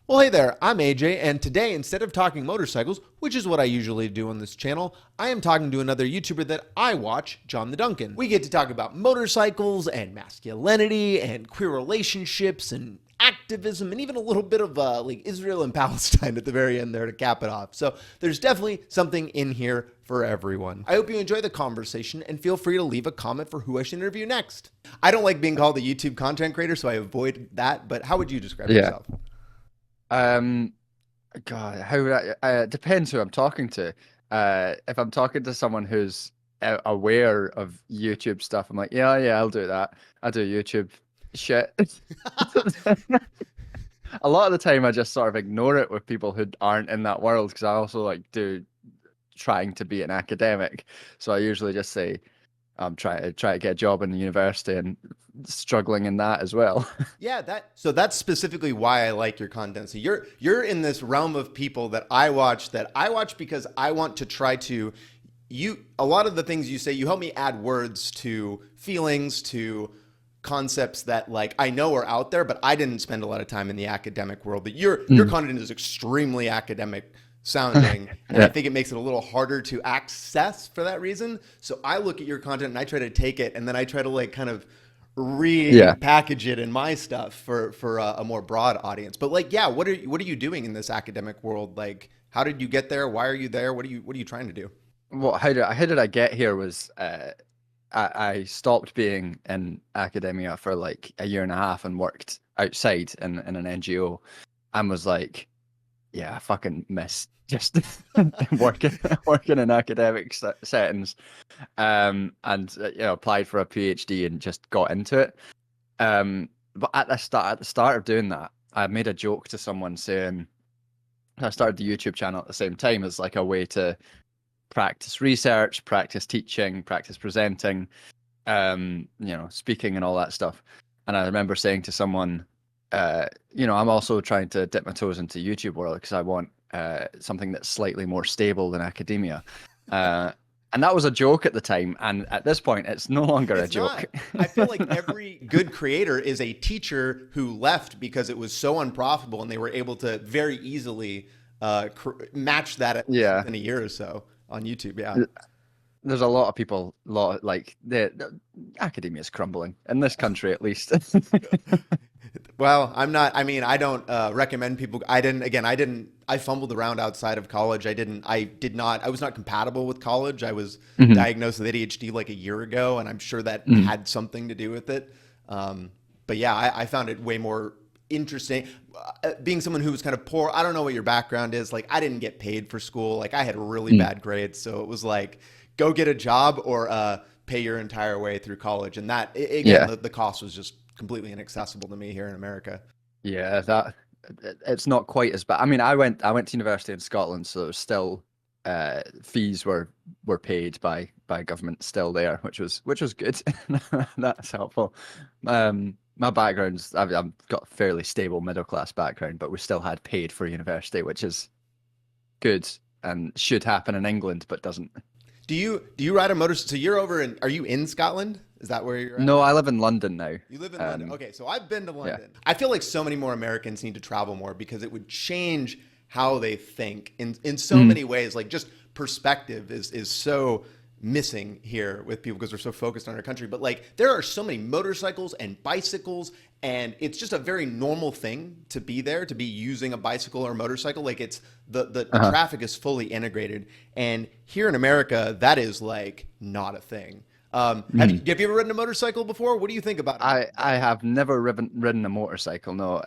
Well, hey there, I'm AJ, and today, instead of talking motorcycles, which is what I usually do on this channel, I am talking to another YouTuber that I watch, JohntheDuncan. We get to talk about motorcycles and masculinity and queer relationships and activism and even a little bit of like Israel and Palestine at the very end there to cap it off. So there's definitely something in here for everyone. I hope you enjoy the conversation and feel free to leave a comment for who I should interview next. I don't like being called a YouTube content creator, so I avoid that, but how would you describe yourself? God, how would depends who I'm talking to. If I'm talking to someone who's aware of YouTube stuff, I'm like, yeah, I'll do that. I do YouTube shit. A lot of the time, I just sort of ignore it with people who aren't in that world because I also like trying to be an academic. So I usually just say I'm trying to get a job in the university and struggling in that as well. Yeah, so that's specifically why I like your content. So you're in this realm of people that I watch because I want to try to a lot of the things you say, you help me add words to feelings, to concepts that like I know are out there, but I didn't spend a lot of time in the academic world. But your content is extremely academic sounding, and I think it makes it a little harder to access for that reason. So I look at your content and I try to take it and then I try to like kind of repackage it in my stuff for a more broad audience. But like, yeah, what are you doing in this academic world? Like, how did you get there? Why are you there? What are you trying to do? Well, how did I get here was I stopped being in academia for like a year and a half and worked outside in an NGO and was like, yeah, I fucking miss just working in academic settings, and applied for a PhD and just got into it. But at the start of doing that, I made a joke to someone saying I started the YouTube channel at the same time as like a way to practice research, practice teaching, practice presenting, speaking and all that stuff. And I remember saying to someone, I'm also trying to dip my toes into YouTube world because I want something that's slightly more stable than academia. And that was a joke at the time. And at this point, it's no longer a joke. I feel like every good creator is a teacher who left because it was so unprofitable and they were able to very easily match that in a year or so on YouTube. Yeah. There's a lot of people, like the academia is crumbling in this country, at least. Well, I don't recommend people. I fumbled around outside of college. I was not compatible with college. I was diagnosed with ADHD like a year ago, and I'm sure that had something to do with it. But yeah, I found it way more interesting. Being someone who was kind of poor, I don't know what your background is. Like, I didn't get paid for school. Like, I had really bad grades. So it was like, go get a job or pay your entire way through college. And that, the cost was just completely inaccessible to me here in America. Yeah, it's not quite as bad. I mean, I went to university in Scotland, so there's still fees were paid by government still there, which was good. That's helpful. My background's I've got a fairly stable middle class background, but we still had paid for university, which is good and should happen in England, but doesn't. Do you ride a motorcycle? So you're are you in Scotland? Is that where you're at? No, I live in London now. You live in London. Okay, so I've been to London. Yeah. I feel like so many more Americans need to travel more because it would change how they think in so many ways. Like, just perspective is so missing here with people because we're so focused on our country. But like, there are so many motorcycles and bicycles, and it's just a very normal thing to be there, to be using a bicycle or a motorcycle. Like, it's the traffic is fully integrated, and here in America, that is like not a thing. Have you ever ridden a motorcycle before? What do you think about it? I have never ridden a motorcycle. No,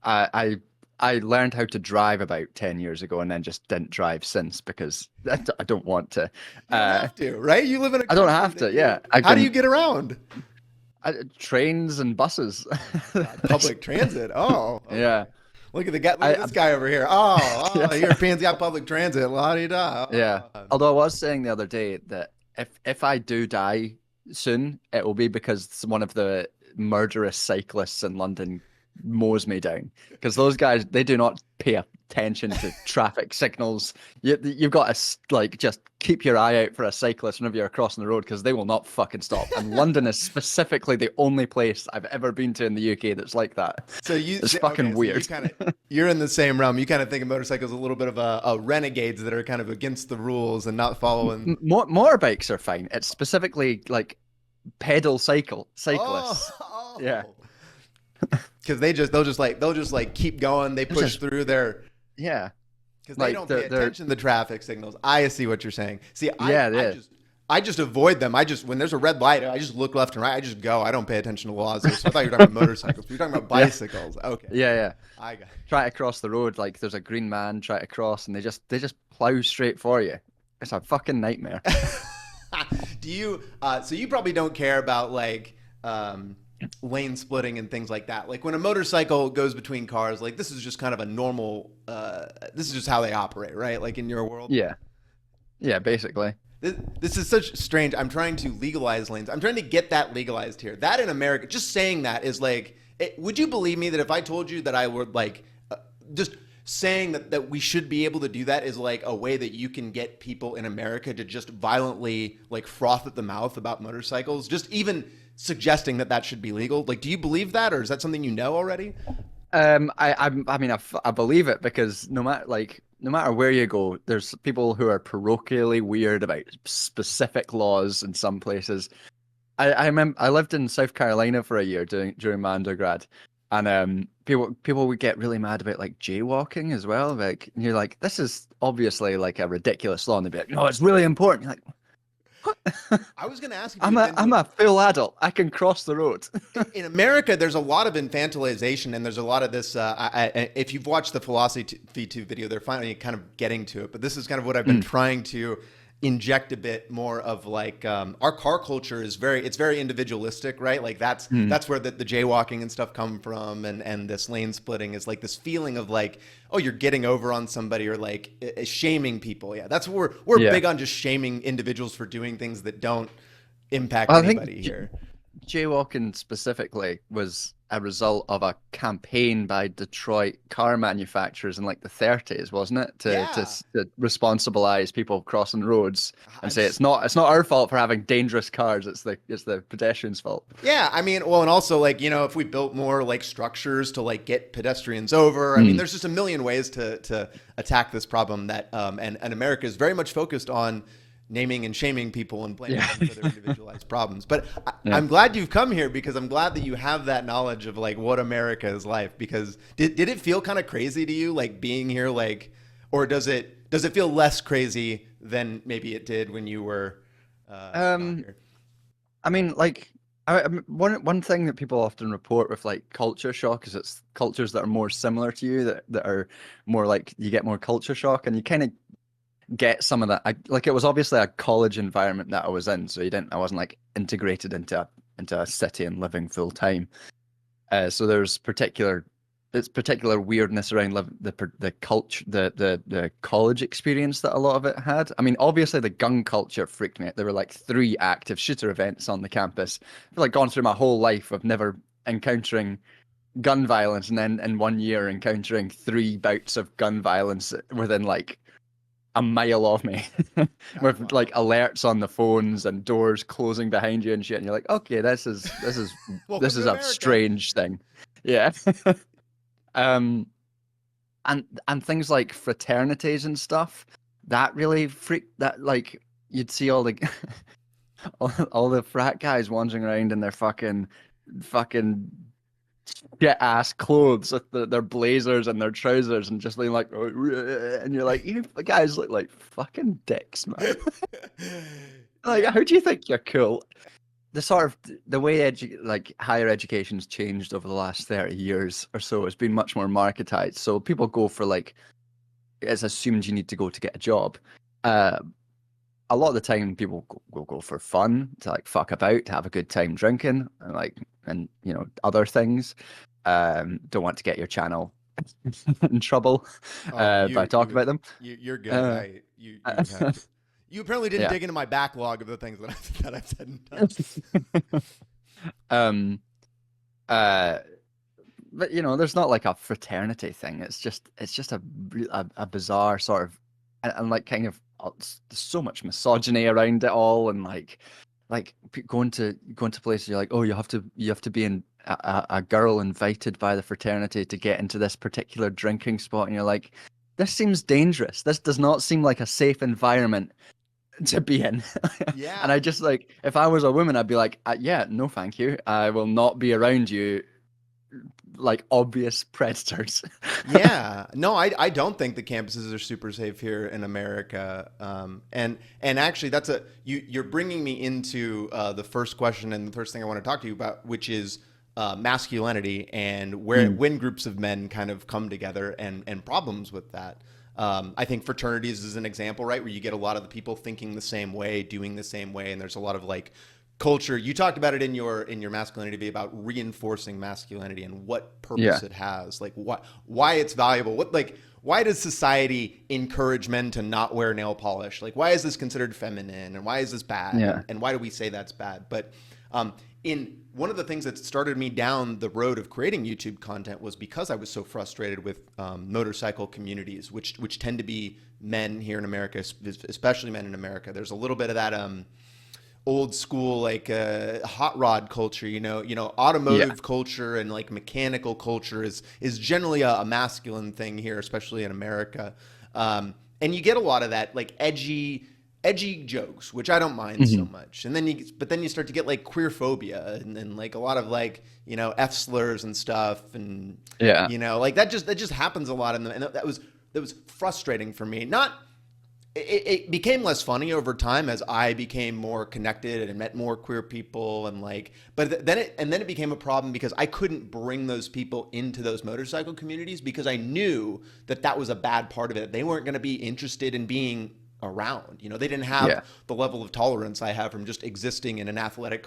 I learned how to drive about 10 years ago and then just didn't drive since because I don't want to. You don't have to, right? You live in a I don't have to, yeah. How do you get around? Trains and buses. Public transit. Oh. Okay. Yeah. Look at this guy over here. Oh, Europeans got public transit. La-di-da. Yeah. Although I was saying the other day that if I do die soon, it will be because one of the murderous cyclists in London mows me down, because those guys, they do not pay a attention to traffic signals. You've got to like just keep your eye out for a cyclist whenever you're crossing the road, because they will not fucking stop. And London is specifically the only place I've ever been to in the UK that's like that. So it's fucking weird. So you're in the same realm. You kind of think of motorcycles a little bit of a renegades that are kind of against the rules and not following. Motorbikes are fine. It's specifically like pedal cyclists. Oh. Yeah. Because they'll just like keep going. They push through their because they don't pay attention to the traffic signals. I see what you're saying. See, I just avoid them. When there's a red light, I just look left and right. I just go. I don't pay attention to laws. So I thought you were talking about motorcycles. You're talking about bicycles. Okay. Yeah. I got it. Try to cross the road, like there's a green man try to cross, and they just plow straight for you. It's a fucking nightmare. Do you? So you probably don't care about like lane splitting and things like that. Like when a motorcycle goes between cars, like this is just kind of a normal. This is just how they operate, right? Like in your world. Yeah, basically. This is such strange. I'm trying to legalize lanes. I'm trying to get that legalized here. That in America, just saying that is like, would you believe me that if I told you that I would like, just saying that we should be able to do that is like a way that you can get people in America to just violently like froth at the mouth about motorcycles, just even suggesting that should be legal. Like, do you believe that, or is that something you know already? I mean, I believe it, because no matter where you go, there's people who are parochially weird about specific laws in some places. I remember I lived in South Carolina for a year during my undergrad, and people would get really mad about like jaywalking as well. Like, and you're like, this is obviously like a ridiculous law, and they'd be like, no, it's really important. You're like, what? I was going to ask you. I'm a full adult. I can cross the road. In America, there's a lot of infantilization, and there's a lot of this. If you've watched the Philosophy 2 video, they're finally kind of getting to it. But this is kind of what I've been trying to inject a bit more of. Like our car culture is very individualistic, right? Like that's where the jaywalking and stuff come from, and this lane splitting is like this feeling of like, oh, you're getting over on somebody, or like shaming people. Yeah, that's what we're big on, just shaming individuals for doing things that don't impact anybody here. Jaywalking specifically was a result of a campaign by Detroit car manufacturers in like the 30s, wasn't it? To responsibilize people crossing roads and say it's not our fault for having dangerous cars. It's the pedestrians' fault. Yeah, I mean, well, and also like, you know, if we built more like structures to like get pedestrians over, I mean, there's just a million ways to attack this problem that and America is very much focused on naming and shaming people and blaming them for their individualized problems. But I'm glad you've come here, because I'm glad that you have that knowledge of like what America is like. Because did it feel kind of crazy to you, like being here, like, or does it feel less crazy than maybe it did when you were here? I mean, like, one thing that people often report with like culture shock is it's cultures that are more similar to you that are more like, you get more culture shock, and you kind of get some of that. It was obviously a college environment that I was in, so I wasn't like integrated into a city and living full time. So there's particular weirdness around the culture, the college experience that a lot of it had. I mean, obviously the gun culture freaked me out. There were like 3 active shooter events on the campus. I've like gone through my whole life of never encountering gun violence, and then in 1 year encountering 3 bouts of gun violence within like a mile of me, with like alerts on the phones and doors closing behind you and shit, and you're like, okay, this is this is a strange thing. Yeah. And things like fraternities and stuff that really freaked, that like you'd see all the all the frat guys wandering around in their fucking get ass clothes with their blazers and their trousers, and just being like, oh, and you're like, you guys look like fucking dicks, man. Like, how do you think you're cool? The way higher education's changed over the last 30 years or so has been much more marketized. So people go for like, it's assumed you need to go to get a job. A lot of the time people go for fun, to like fuck about, to have a good time drinking, and you know, other things. Don't want to get your channel in trouble by talking about them. You're good. You apparently didn't dig into my backlog of the things that I've said and done. but you know, there's not like a fraternity thing. It's just a bizarre sort of, and like kind of there's so much misogyny around it all, and like going to places you're like, oh, you have to be in a girl invited by the fraternity to get into this particular drinking spot, and you're like, this seems dangerous. This does not seem like a safe environment to be in. And Yeah. I just like, if I was a woman, I'd be like, yeah, no, thank you. I will not be around you, like obvious predators. Yeah, no, I don't think the campuses are super safe here in America. And actually, you're bringing me into the first question and the first thing I want to talk to you about, which is masculinity and Mm, when groups of men kind of come together and problems with that. I think fraternities is an example, right, where you get a lot of the people thinking the same way, doing the same way, and there's a lot of like culture. You talked about it in your masculinity be about reinforcing masculinity and what yeah, purpose it has, like why it's valuable. What like why does society encourage men to not wear nail polish? Like why is this considered feminine and why is this bad? yeah. And why do we say that's bad? But in one of the things that started me down the road of creating YouTube content was because I was so frustrated with motorcycle communities, which tend to be men here in America, especially men in America. There's a little bit of that old school like hot rod culture, Yeah. automotive culture and like mechanical culture is generally a masculine thing here, especially in America. And you get a lot of that like edgy jokes, which I don't mind so Hmm. much. And then you start to get like queer phobia and then like a lot of like, F slurs and stuff. And, Yeah. like that just happens a lot. And that was frustrating for me. Not, it became less funny over time as I became more connected and met more queer people and like, but then it became a problem because I couldn't bring those people into those motorcycle communities because I knew that was a bad part of it. They weren't going to be interested in being around. They didn't have Yeah. the level of tolerance I have from just existing in an athletic.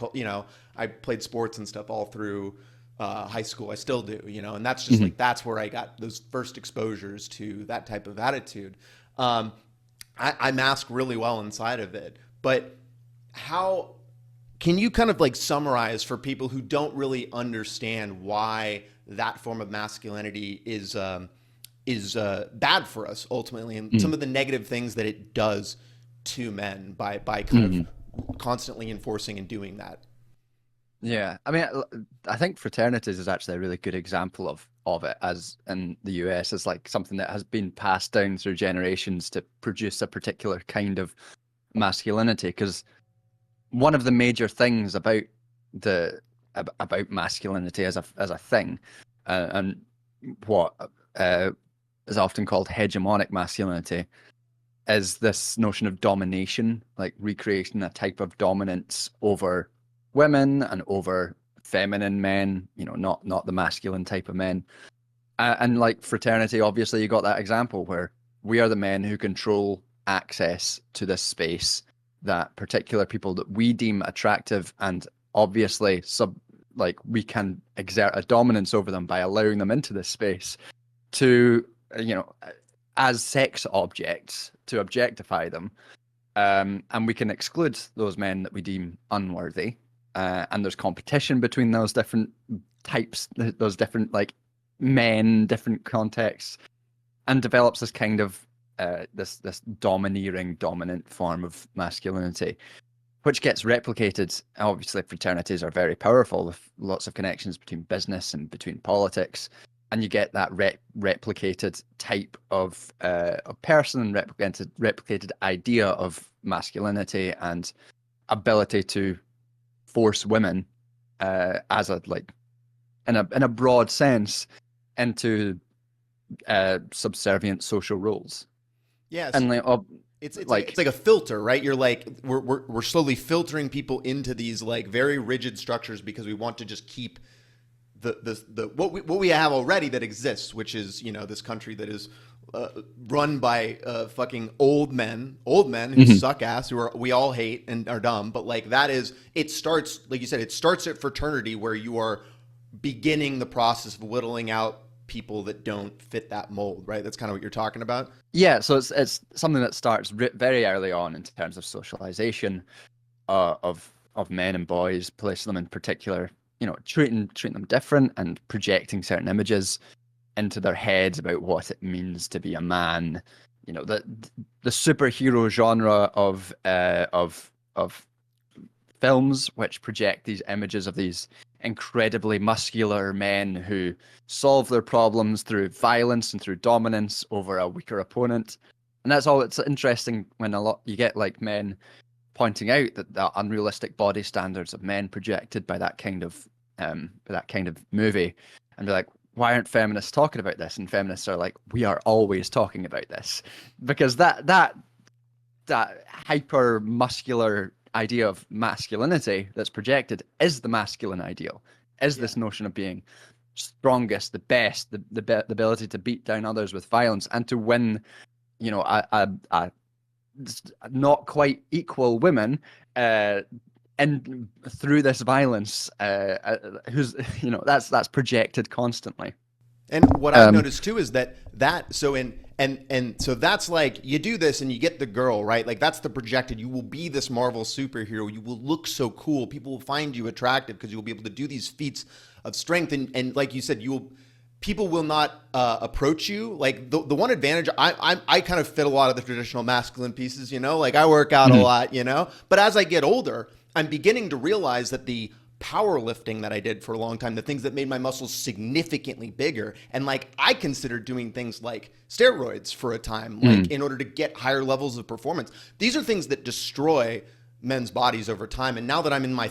I played sports and stuff all through high school. I still do. And that's just Hmm. like that's where I got those first exposures to that type of attitude. I mask really well inside of it, but how can you kind of like summarize for people who don't really understand why that form of masculinity is bad for us ultimately, and some of the negative things that it does to men by kind of Hmm. constantly enforcing and doing that? Yeah, I mean, I think fraternities is actually a really good example of it, as in the US, is like something that has been passed down through generations to produce a particular kind of masculinity. Because one of the major things the about masculinity as a thing, and what uh, is often called hegemonic masculinity, is this notion of domination, like recreating a type of dominance over women and over feminine men, not the masculine type of men. And like fraternity, obviously, you got that example where we are the men who control access to this space, that particular people that we deem attractive, and obviously like we can exert a dominance over them by allowing them into this space to, you know, as sex objects, to objectify them. And we can exclude those men that we deem unworthy. And there's competition between those different types, those different like men, different contexts, and develops this kind of this domineering, dominant form of masculinity, which gets replicated. Obviously, fraternities are very powerful with lots of connections between business and between politics, and you get that replicated type of a person and replicated idea of masculinity and ability to force women as a like in a broad sense into subservient social roles. Yes. And It's like a filter, right? You're like we're slowly filtering people into these like very rigid structures because we want to just keep the what we have already that exists, which is this country that is run by fucking old men who Mhm. suck ass, we all hate and are dumb. But like that is it starts like you said, it starts at fraternity where you are beginning the process of whittling out people that don't fit that mold, right? That's kind of what you're talking about. Yeah, so it's something that starts very early on in terms of socialization of men and boys, placing them in particular, treating them different and projecting certain images into their heads about what it means to be a man. The superhero genre of films which project these images of these incredibly muscular men who solve their problems through violence and through dominance over a weaker opponent. And that's all. It's interesting when you get like men pointing out that the unrealistic body standards of men projected by that kind of movie, and be like, why aren't feminists talking about this? And feminists are like, we are always talking about this, because that hyper muscular idea of masculinity that's projected is the masculine ideal, is this notion of being strongest, the best, the ability to beat down others with violence and to win, a not quite equal women, and through this violence, who's that's projected constantly. And what I've noticed too is that so that's like, you do this and you get the girl, right? Like, that's the projected. You will be this Marvel superhero. You will look so cool. People will find you attractive because you will be able to do these feats of strength. And like you said, people will not approach you. Like, the one advantage, I kind of fit a lot of the traditional masculine pieces, like I work out a lot, but as I get older, I'm beginning to realize that the powerlifting that I did for a long time, the things that made my muscles significantly bigger, and like I considered doing things like steroids for a time, like in order to get higher levels of performance. These are things that destroy men's bodies over time. And now that I'm in my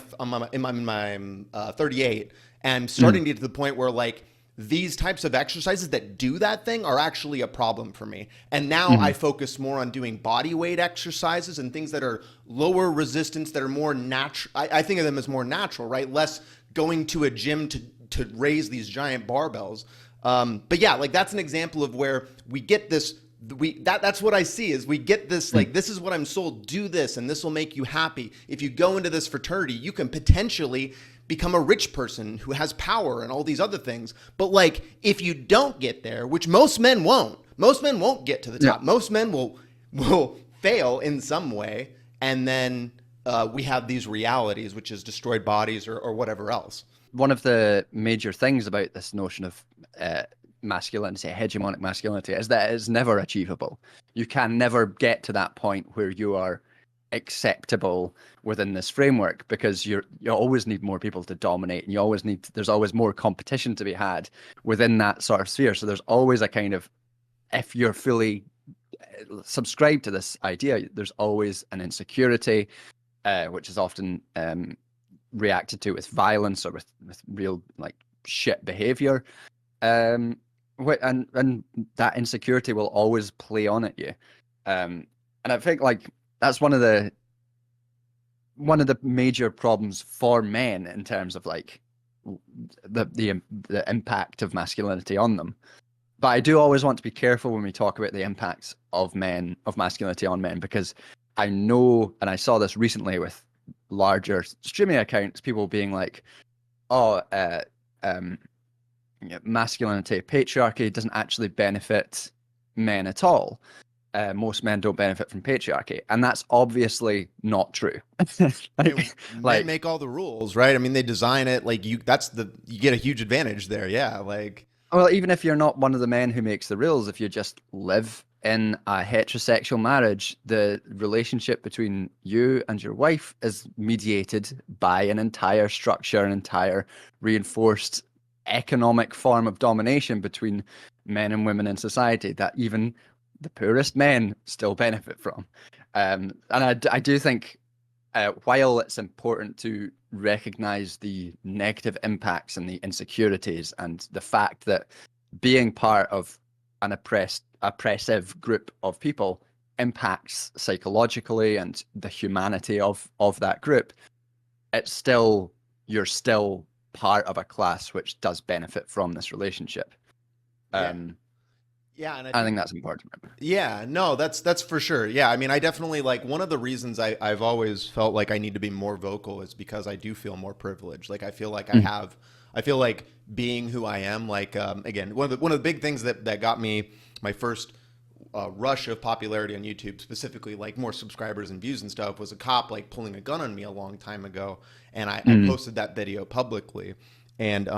38, and I'm starting to get to the point where like these types of exercises that do that thing are actually a problem for me. And now I focus more on doing body weight exercises and things that are lower resistance, that are more natural. I think of them as more natural, right? Less going to a gym to raise these giant barbells. But yeah, like that's an example of where we get this. That's what I see is we get this, like, this is what I'm sold. Do this and this will make you happy. If you go into this fraternity, you can potentially become a rich person who has power and all these other things. But like, if you don't get there, which most men won't get to the top. Most men will fail in some way. And then we have these realities, which is destroyed bodies or whatever else. One of the major things about this notion of masculinity, hegemonic masculinity, is that it's never achievable. You can never get to that point where you are acceptable within this framework, because you always need more people to dominate, and there's always more competition to be had within that sort of sphere. So there's always a kind of, if you're fully subscribed to this idea, there's always an insecurity, which is often reacted to with violence or with real like shit behavior, and that insecurity will always play on at you, and I think like that's one of the major problems for men in terms of like the impact of masculinity on them. But I do always want to be careful when we talk about the impacts of masculinity on men, because I know, and I saw this recently with larger streaming accounts, people being like, masculinity, patriarchy doesn't actually benefit men at all. Most men don't benefit from patriarchy, and that's obviously not true. Men make all the rules, right? I mean, they design it like you get a huge advantage there. Yeah, like, well, even if you're not one of the men who makes the rules, if you just live in a heterosexual marriage, the relationship between you and your wife is mediated by an entire structure, an entire reinforced economic form of domination between men and women in society that even the poorest men still benefit from. And I do think, while it's important to recognize the negative impacts and the insecurities and the fact that being part of an oppressive group of people impacts psychologically and the humanity of that group, you're still part of a class which does benefit from this relationship. Yeah, and I think that's important to remember. Yeah, no, that's for sure. Yeah, I mean, I definitely, like, one of the reasons I've always felt like I need to be more vocal is because I do feel more privileged. Like, I feel like I feel like being who I am, like, again, one of the big things that got me my first rush of popularity on YouTube, specifically like more subscribers and views and stuff, was a cop like pulling a gun on me a long time ago, and I posted that video publicly, and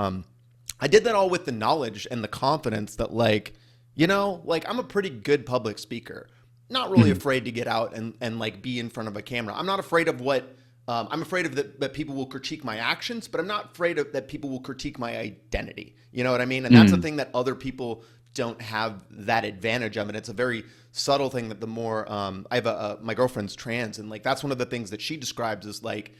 I did that all with the knowledge and the confidence that like, you know, like I'm a pretty good public speaker, not really afraid to get out and like be in front of a camera. I'm not afraid of what I'm afraid of that people will critique my actions, but I'm not afraid of that people will critique my identity. You know what I mean? And that's the thing that other people don't have that advantage of. And it's a very subtle thing that the more I have my girlfriend's trans, and like that's one of the things that she describes as like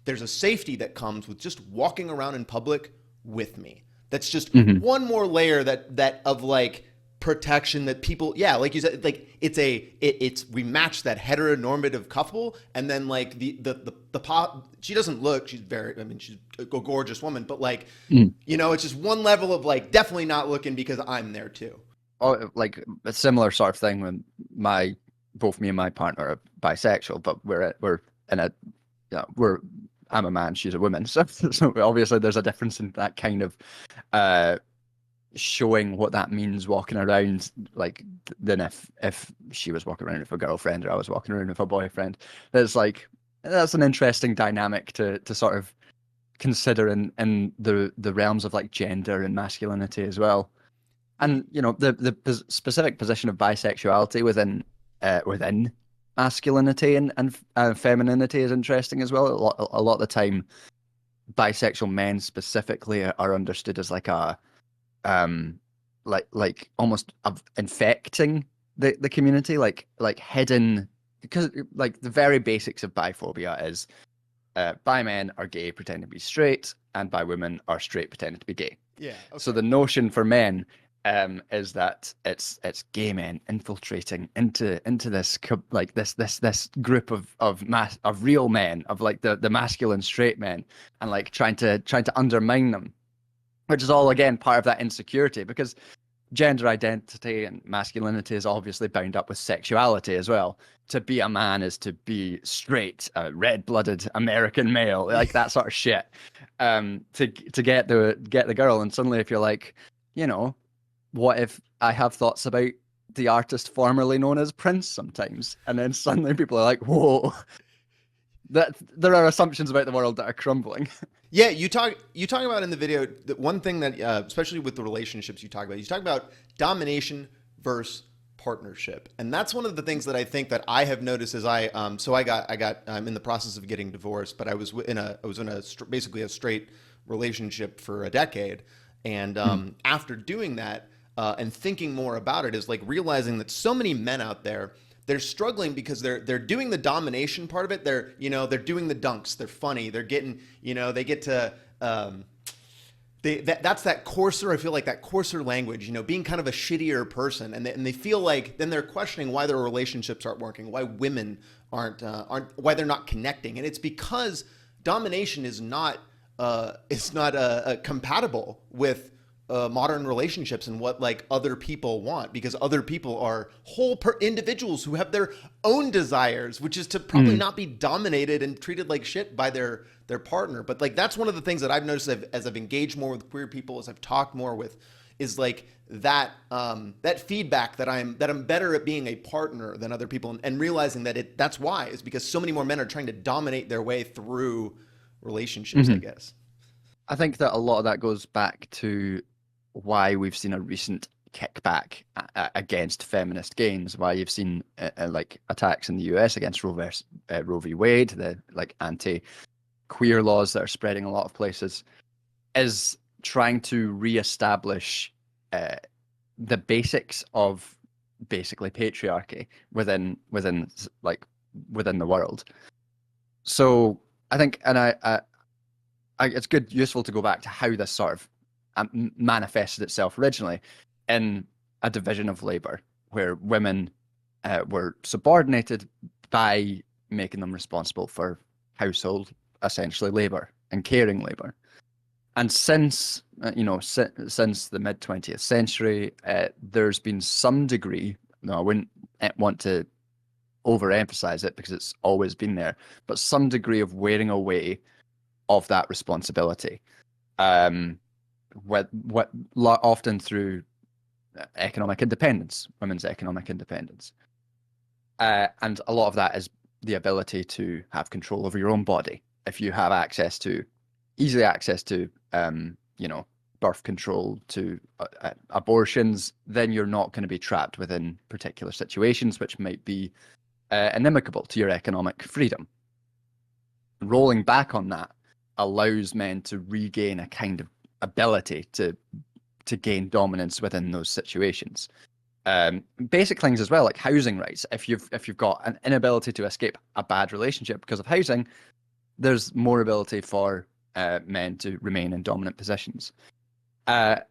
there's a safety that comes with just walking around in public with me. That's just one more layer that of like protection that people, yeah, like you said, like it's we match that heteronormative couple, and then like the pop, she doesn't look, she's very, I mean, she's a gorgeous woman, but like you know, it's just one level of like definitely not looking because I'm there too. Oh, like a similar sort of thing when both me and my partner are bisexual, but we're in a, you know, I'm a man, she's a woman, so obviously there's a difference in that kind of showing what that means walking around, like than if she was walking around with a girlfriend or I was walking around with a boyfriend. There's like, that's an interesting dynamic to sort of consider in the realms of like gender and masculinity as well. And you know, the specific position of bisexuality within masculinity and femininity is interesting as well. A lot of the time, bisexual men specifically are understood as like a like almost of infecting the community, like hidden, because like the very basics of biphobia is bi men are gay pretending to be straight, and bi women are straight pretending to be gay. Yeah. Okay. So the notion for men is that it's gay men infiltrating into this like this group of real men, of like the masculine straight men, and like trying to undermine them, which is all again part of that insecurity, because gender identity and masculinity is obviously bound up with sexuality as well. To be a man is to be straight, red-blooded American male, like that sort of shit. To get the girl, and suddenly if you're like, you know, what if I have thoughts about the artist formerly known as Prince sometimes, and then suddenly people are like, whoa, that there are assumptions about the world that are crumbling. Yeah, you talk about in the video that one thing that especially with the relationships you talk about domination versus partnership, and that's one of the things that I think that I have noticed as I'm in the process of getting divorced, but I was in a basically a straight relationship for a decade, and after doing that and thinking more about it, is like realizing that so many men out there, they're struggling because they're doing the domination part of it. They're doing the dunks. They're funny. They're getting, they get to that's that coarser. I feel like that coarser language, being kind of a shittier person, and they feel like then they're questioning why their relationships aren't working, why women aren't why they're not connecting, and it's because domination is not compatible with modern relationships and what like other people want, because other people are whole individuals who have their own desires, which is to probably not be dominated and treated like shit by their partner. But like that's one of the things that I've noticed as I've engaged more with queer people, as I've talked more with, is like that that feedback that I'm better at being a partner than other people, and realizing that that's why is because so many more men are trying to dominate their way through relationships, I guess. I think that a lot of that goes back to why we've seen a recent kickback against feminist gains, why you've seen like attacks in the US against Roe v. Wade, the like anti-queer laws that are spreading a lot of places, is trying to reestablish the basics of basically patriarchy within the world. So I think, and I it's useful to go back to how this sort of manifested itself originally in a division of labor where women were subordinated by making them responsible for household, essentially, labor and caring labor. And since since the mid 20th century, there's been some degree. No, I wouldn't want to overemphasize it because it's always been there, but some degree of wearing away of that responsibility. What often through economic independence, women's economic independence. And a lot of that is the ability to have control over your own body. If you have easy access to, birth control, to abortions, then you're not going to be trapped within particular situations which might be inimical to your economic freedom. Rolling back on that allows men to regain a kind of ability to gain dominance within those situations. Basic things as well, like housing rights. If you've got an inability to escape a bad relationship because of housing, there's more ability for men to remain in dominant positions. But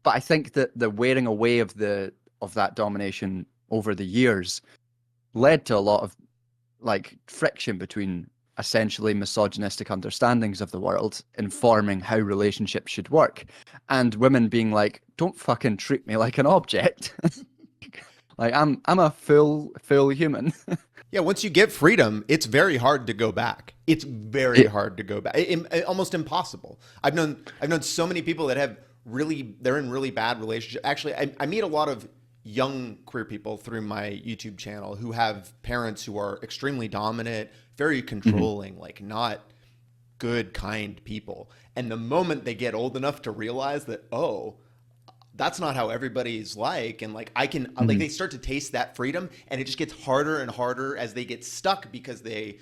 I think that the wearing away of that domination over the years led to a lot of like friction between essentially misogynistic understandings of the world informing how relationships should work, and women being like, don't fucking treat me like an object. Like I'm a full human. Yeah, once you get freedom, it's very hard to go back. It's very hard to go back. Almost impossible. I've known so many people that they're in really bad relationships. Actually, I meet a lot of young queer people through my YouTube channel who have parents who are extremely dominant, very controlling, like not good, kind people. And the moment they get old enough to realize that, oh, that's not how everybody's like, and like I can like they start to taste that freedom, and it just gets harder and harder as they get stuck because they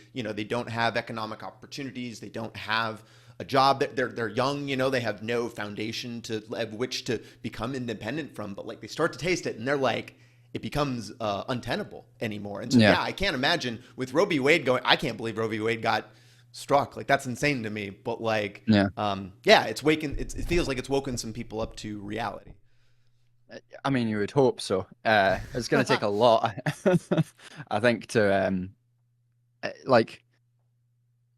don't have economic opportunities, they don't have a job, they're young, they have no foundation of which to become independent from, but like they start to taste it and they're like, it becomes untenable anymore. And so yeah, I can't imagine with Roe v. Wade I can't believe Roe v. Wade got struck. Like that's insane to me. But like it feels like it's woken some people up to reality. I mean, you would hope so. It's going to take a lot, I think, to like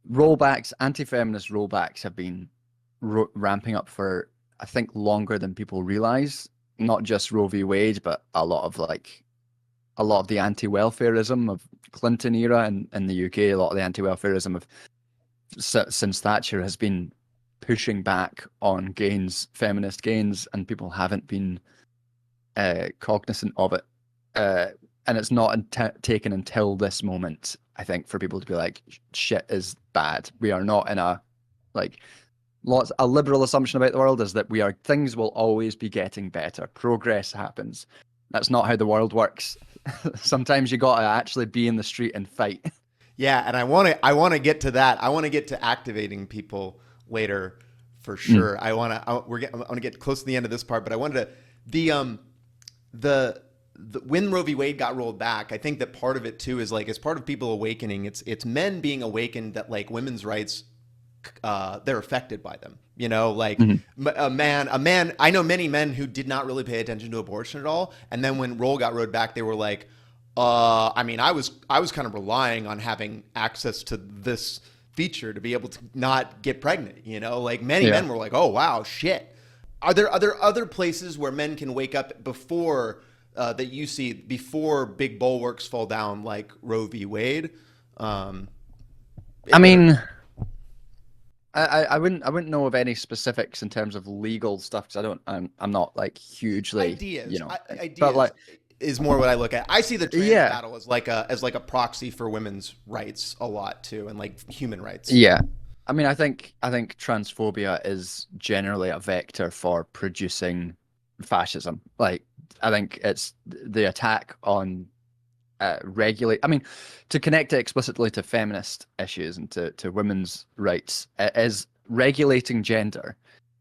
rollbacks, anti-feminist rollbacks have been ramping up for, I think, longer than people realize. Not just Roe v. Wade, but a lot of the anti-welfarism of Clinton era in the UK. A lot of the anti-welfarism of since Thatcher has been pushing back on feminist gains, and people haven't been cognizant of it, and it's not taken until this moment, I think, for people to be like, shit is bad. We are not in a liberal assumption about the world is that things will always be getting better. Progress happens. That's not how the world works. Sometimes you got to actually be in the street and fight. Yeah, and I want to get to that. I want to get to activating people later, for sure. I want to get close to the end of this part, but I wanted to when Roe v. Wade got rolled back, I think that part of it too is like, as part of people awakening, it's men being awakened that like women's rights, they're affected by them. Like a man. I know many men who did not really pay attention to abortion at all, and then when Roe got rolled back, they were like, I mean, I was kind of relying on having access to this feature to be able to not get pregnant. Like many men were like, oh wow, shit. Are there other places where men can wake up before that you see before big bulwarks fall down like Roe v. Wade? I mean, I wouldn't know of any specifics in terms of legal stuff because I'm not like hugely ideas, but like is more what I look at. I see the trans battle as like a proxy for women's rights a lot too, and like human rights. Yeah. I mean, I think transphobia is generally a vector for producing fascism. Like, I think it's the attack on regulate. I mean, to connect it explicitly to feminist issues and to women's rights, is regulating gender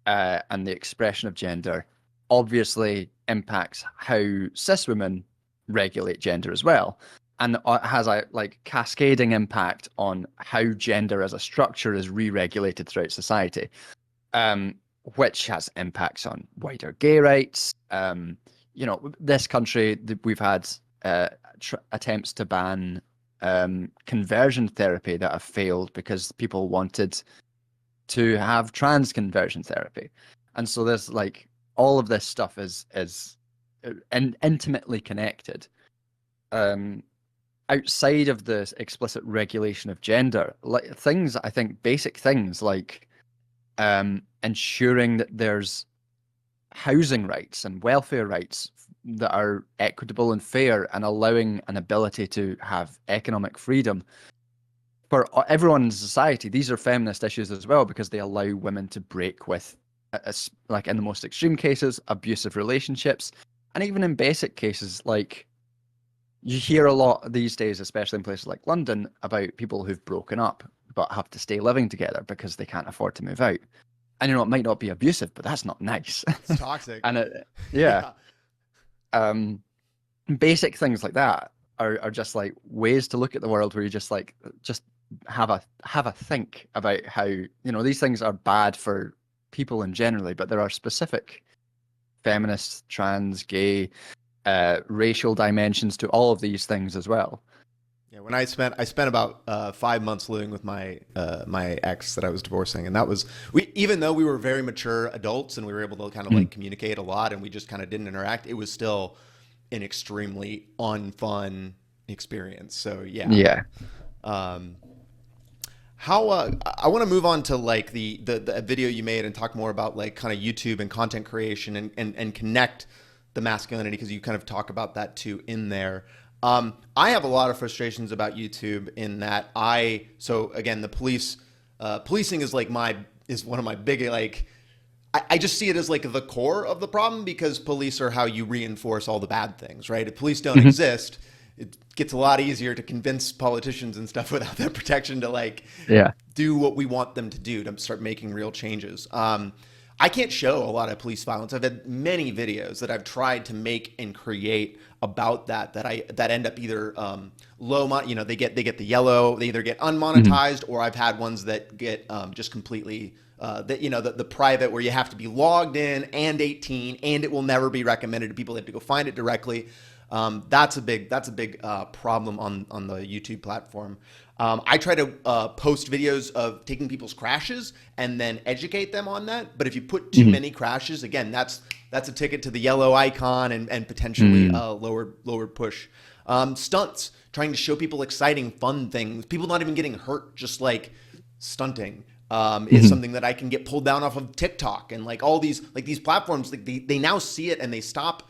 and the expression of gender obviously impacts how cis women regulate gender as well. And has a cascading impact on how gender as a structure is re-regulated throughout society, which has impacts on wider gay rights. This country, we've had attempts to ban conversion therapy that have failed because people wanted to have trans conversion therapy, and so there's like all of this stuff is intimately connected. Outside of the explicit regulation of gender, like things, I think basic things like ensuring that there's housing rights and welfare rights that are equitable and fair, and allowing an ability to have economic freedom for everyone in society. These are feminist issues as well, because they allow women to break with, like in the most extreme cases, abusive relationships, and even in basic cases, like you hear a lot these days, especially in places like London, about people who've broken up but have to stay living together because they can't afford to move out. And it might not be abusive, but that's not nice. It's toxic. And yeah. Basic things like that are just like ways to look at the world where you just have a think about how, these things are bad for people in generally, but there are specific feminist, trans, gay, racial dimensions to all of these things as well. Yeah, when I spent about 5 months living with my my ex that I was divorcing, and that was even though we were very mature adults and we were able to kind of like communicate a lot, and we just kind of didn't interact, it was still an extremely unfun experience. So yeah. How I want to move on to like the video you made and talk more about like kind of YouTube and content creation and connect the masculinity, because you kind of talk about that too in there. I have a lot of frustrations about YouTube in that so again, the policing is like is one of my big, like, I just see it as like the core of the problem, because police are how you reinforce all the bad things, right? If police don't exist, it gets a lot easier to convince politicians and stuff without that protection to like do what we want them to do, to start making real changes. I can't show a lot of police violence. I've had many videos that I've tried to make and create about that end up either they get the yellow, they either get unmonetized, or I've had ones that get just completely the private, where you have to be logged in and 18, and it will never be recommended to people. They have to go find it directly. That's a big problem on the YouTube platform. I try to post videos of taking people's crashes and then educate them on that. But if you put too many crashes, again, that's a ticket to the yellow icon and potentially lower push. Stunts, trying to show people exciting, fun things. People not even getting hurt, just like stunting. Is something that I can get pulled down off of TikTok and like all these platforms. Like they now see it and they stop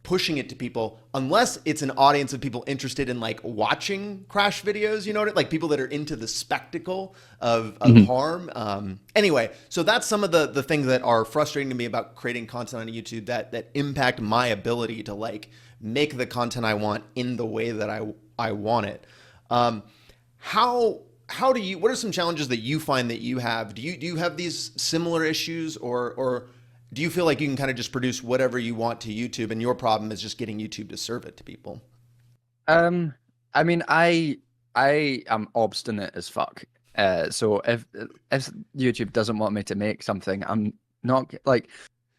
pushing it to people unless it's an audience of people interested in like watching crash videos, like people that are into the spectacle of harm. Anyway, so that's some of the things that are frustrating to me about creating content on YouTube that impact my ability to like make the content I want in the way that I want it. What are some challenges that you find that you have? Do you have these similar issues, or do you feel like you can kind of just produce whatever you want to YouTube, and your problem is just getting YouTube to serve it to people? I mean, I am obstinate as fuck. So if YouTube doesn't want me to make something, I'm not like,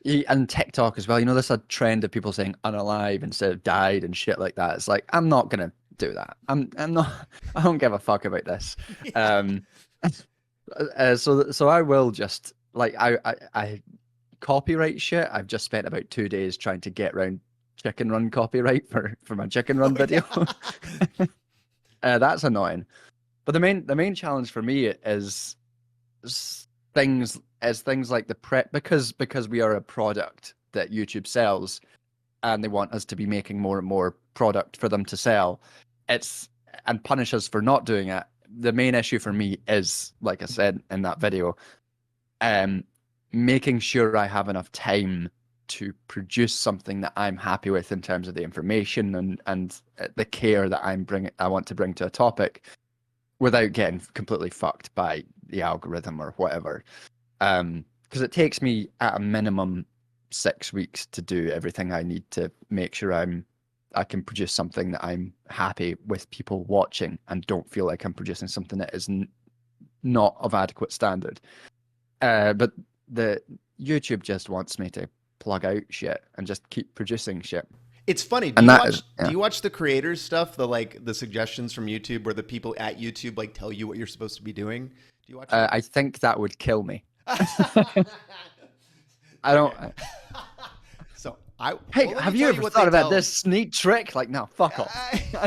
and TikTok as well. There's a trend of people saying unalive instead of died and shit like that. It's like, I'm not gonna do that. I'm not. I don't give a fuck about this. Yeah. So I will just like I copyright shit. I've just spent about 2 days trying to get around chicken run copyright for my chicken run video. That's annoying. But the main challenge for me is things like the prep, because we are a product that YouTube sells, and they want us to be making more and more product for them to sell. And punish us for not doing it. The main issue for me is, like I said in that video, making sure I have enough time to produce something that I'm happy with in terms of the information and the care that I want to bring to a topic, without getting completely fucked by the algorithm or whatever. Because it takes me at a minimum 6 weeks to do everything I need to make sure I can produce something that I'm happy with people watching, and don't feel like I'm producing something that is not of adequate standard. But the YouTube just wants me to plug out shit and just keep producing shit. It's funny. Do you watch the creators stuff? The suggestions from YouTube, where the people at YouTube like tell you what you're supposed to be doing? Do you watch that? I think that would kill me. I don't. So Hey, well, let have me you tell ever what thought they about tell. this neat trick? Like, no, fuck off.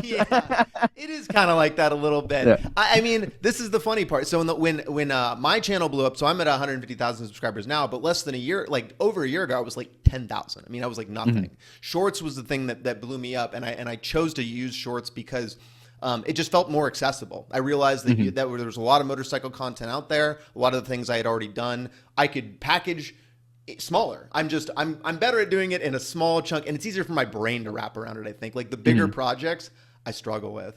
Yeah, it is kind of like that a little bit. Yeah. I mean, this is the funny part. So when my channel blew up, so I'm at 150,000 subscribers now, but less than a year, like over a year ago, I was like 10,000. I mean, I was like nothing. Mhm. Shorts was the thing that blew me up, and I chose to use Shorts because it just felt more accessible. I realized that Mhm. there was a lot of motorcycle content out there, a lot of the things I had already done. I could package smaller. I'm better at doing it in a small chunk, and it's easier for my brain to wrap around it. I think like the bigger Mhm. projects I struggle with.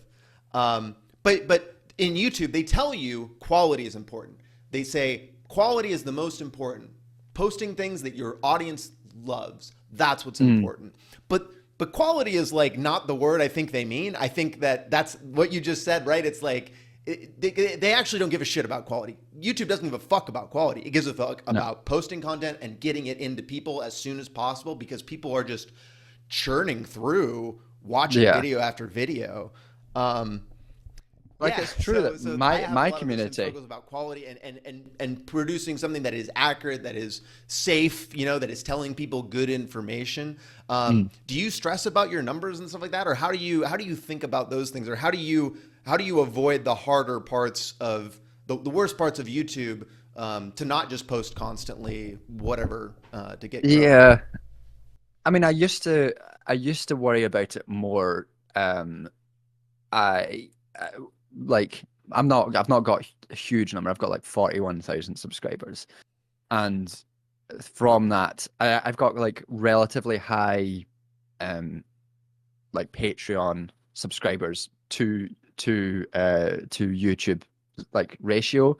But in YouTube they tell you quality is important. They say quality is the most important. Posting things that your audience loves, that's what's Mhm. important. But quality is like not the word I think they mean. I think that's what you just said, right? It's like they actually don't give a shit about quality. YouTube doesn't give a fuck about quality. It gives a fuck No. about posting content and getting it into people as soon as possible because people are just churning through watching Yeah. video after video. Um, Like yeah, it's true so that so I have a my lot of the same community. struggles about quality and producing something that is accurate, that is safe, that is telling people good information. Mm. Do you stress about your numbers and stuff like that, or how do you think about those things, or how do you avoid the harder parts of the worst parts of YouTube, to not just post constantly, whatever, to get growth? Yeah. I mean, I used to worry about it more. I, I like I've not got a huge number. I've got like 41,000 subscribers, and from that, I've got like relatively high, um, like Patreon subscribers to YouTube like ratio,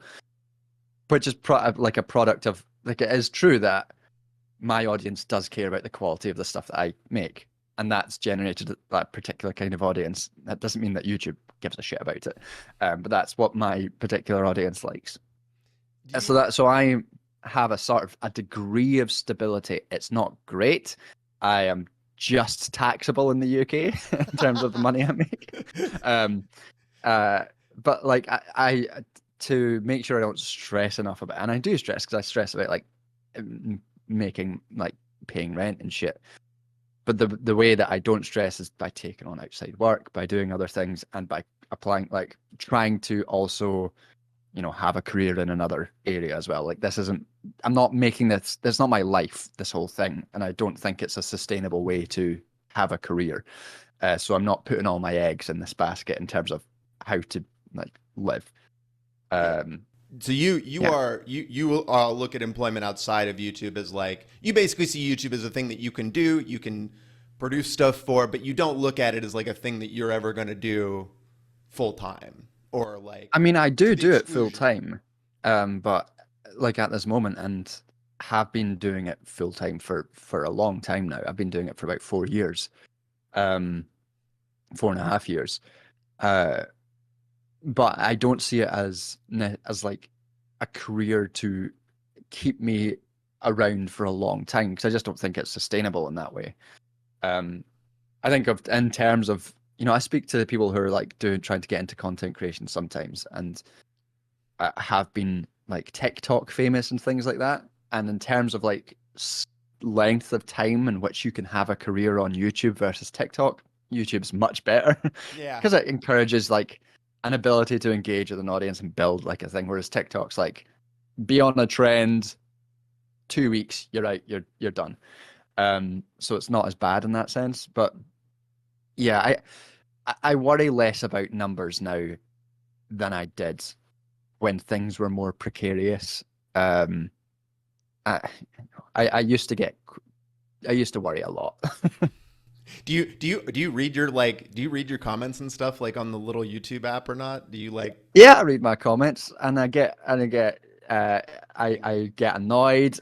which is like a product of like it is true that my audience does care about the quality of the stuff that I make, and that's generated that particular kind of audience. That doesn't mean that YouTube gives a shit about it, but that's what my particular audience likes. Do you So I have a sort of a degree of stability. It's not great. I am just taxable in the UK in terms of the money I make. Um, uh, but like to make sure I don't stress enough about it, and I do stress because I stress about like making like paying rent and shit. But the way that I don't stress is by taking on outside work, by doing other things, and by applying like trying to also have a career in another area as well. Like I'm not making this not my life, this whole thing, and I don't think it's a sustainable way to have a career. So I'm not putting all my eggs in this basket in terms of how to like live. Yeah. Um, So you yeah, are you look at employment outside of YouTube as like you basically see YouTube as a thing that you can do, you can produce stuff for, but you don't look at it as like a thing that you're ever going to do full time or I like mean, I to do the do it full exclusion. time, but like at this moment, and have been doing it full time for a long time now. I've been doing it for about 4 years, um, 4.5 years. Uh, but I don't see it as like a career to keep me around for a long time because I just don't think it's sustainable in that way. Um, I think of in terms of I speak to people who are like trying to get into content creation sometimes, and have been like TikTok famous and things like that. And in terms of like length of time in which you can have a career on YouTube versus TikTok, YouTube's much better Yeah. because it encourages like an ability to engage with an audience and build like a thing. Whereas TikTok's like be on a trend, 2 weeks, you're out, you're done. So it's not as bad in that sense. But yeah, I worry less about numbers now than I did when things were more precarious. Um, I, I used to I used to worry a lot. Do you read your comments and stuff like on the little YouTube app or not? Do you like Yeah, I read my comments and uh, I get annoyed.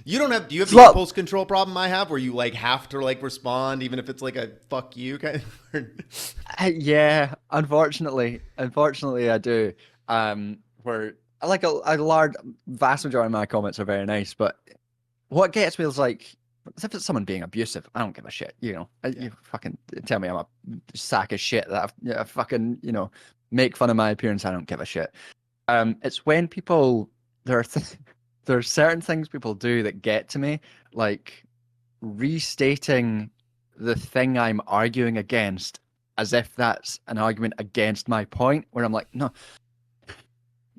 You don't have, do you have It's the not, impulse control problem I have where you like have to like respond even if it's like a fuck you kind of yeah, unfortunately I do. Where I like a large vast majority of my comments are very nice, but what gets me is like, if it's someone being abusive, I don't give a shit. Yeah. You fucking tell me I'm a sack of shit that I fucking make fun of my appearance. I don't give a shit. It's when people there are there are certain things people do that get to me, like. restating the thing I'm arguing against as if that's an argument against my point, where I'm like, no,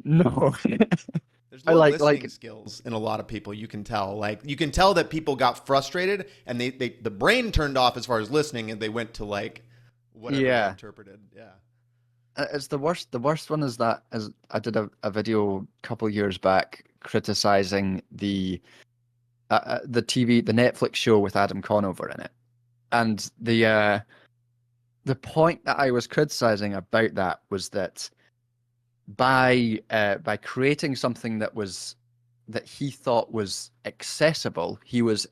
no. There's I low like listening skills in a lot of people. You can tell, like, you can tell that people got frustrated and the brain turned off as far as listening, and they went to like whatever they yeah. interpreted. Yeah. It's the worst. The worst one is that is I did a video a couple years back criticizing the Netflix show with Adam Conover in it, and the point that I was criticizing about that was that by creating something that he thought was accessible, he was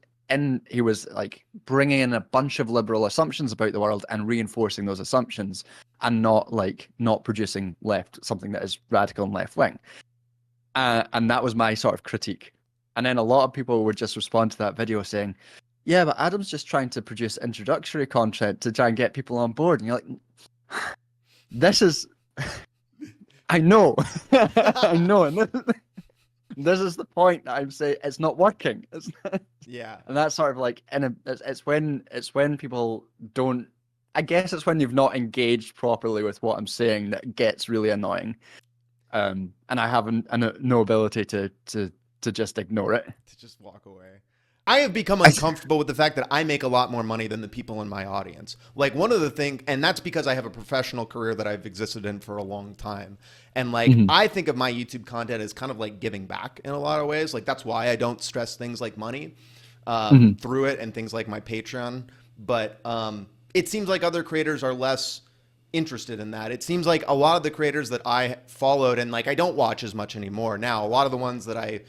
like bringing in a bunch of liberal assumptions about the world and reinforcing those assumptions, and not producing something that is radical and left wing. And that was my sort of critique. And then a lot of people would just respond to that video saying, yeah, but Adam's just trying to produce introductory content to try and get people on board. And you're like, this is, I know, I know. And this is the point that I'm saying it's not working. Yeah. And that's sort of like, and it's when people don't, I guess it's when you've not engaged properly with what I'm saying that it gets really annoying. And I have no ability to just ignore it. To just walk away. I have become uncomfortable with the fact that I make a lot more money than the people in my audience. Like, one of the things, and that's because I have a professional career that I've existed in for a long time. And like, I think of my YouTube content as kind of like giving back in a lot of ways. Like, that's why I don't stress things like money through it, and things like my Patreon. But it seems like other creators are less interested in that. It seems like a lot of the creators that I followed, and like, I don't watch as much anymore now, a lot of the ones that I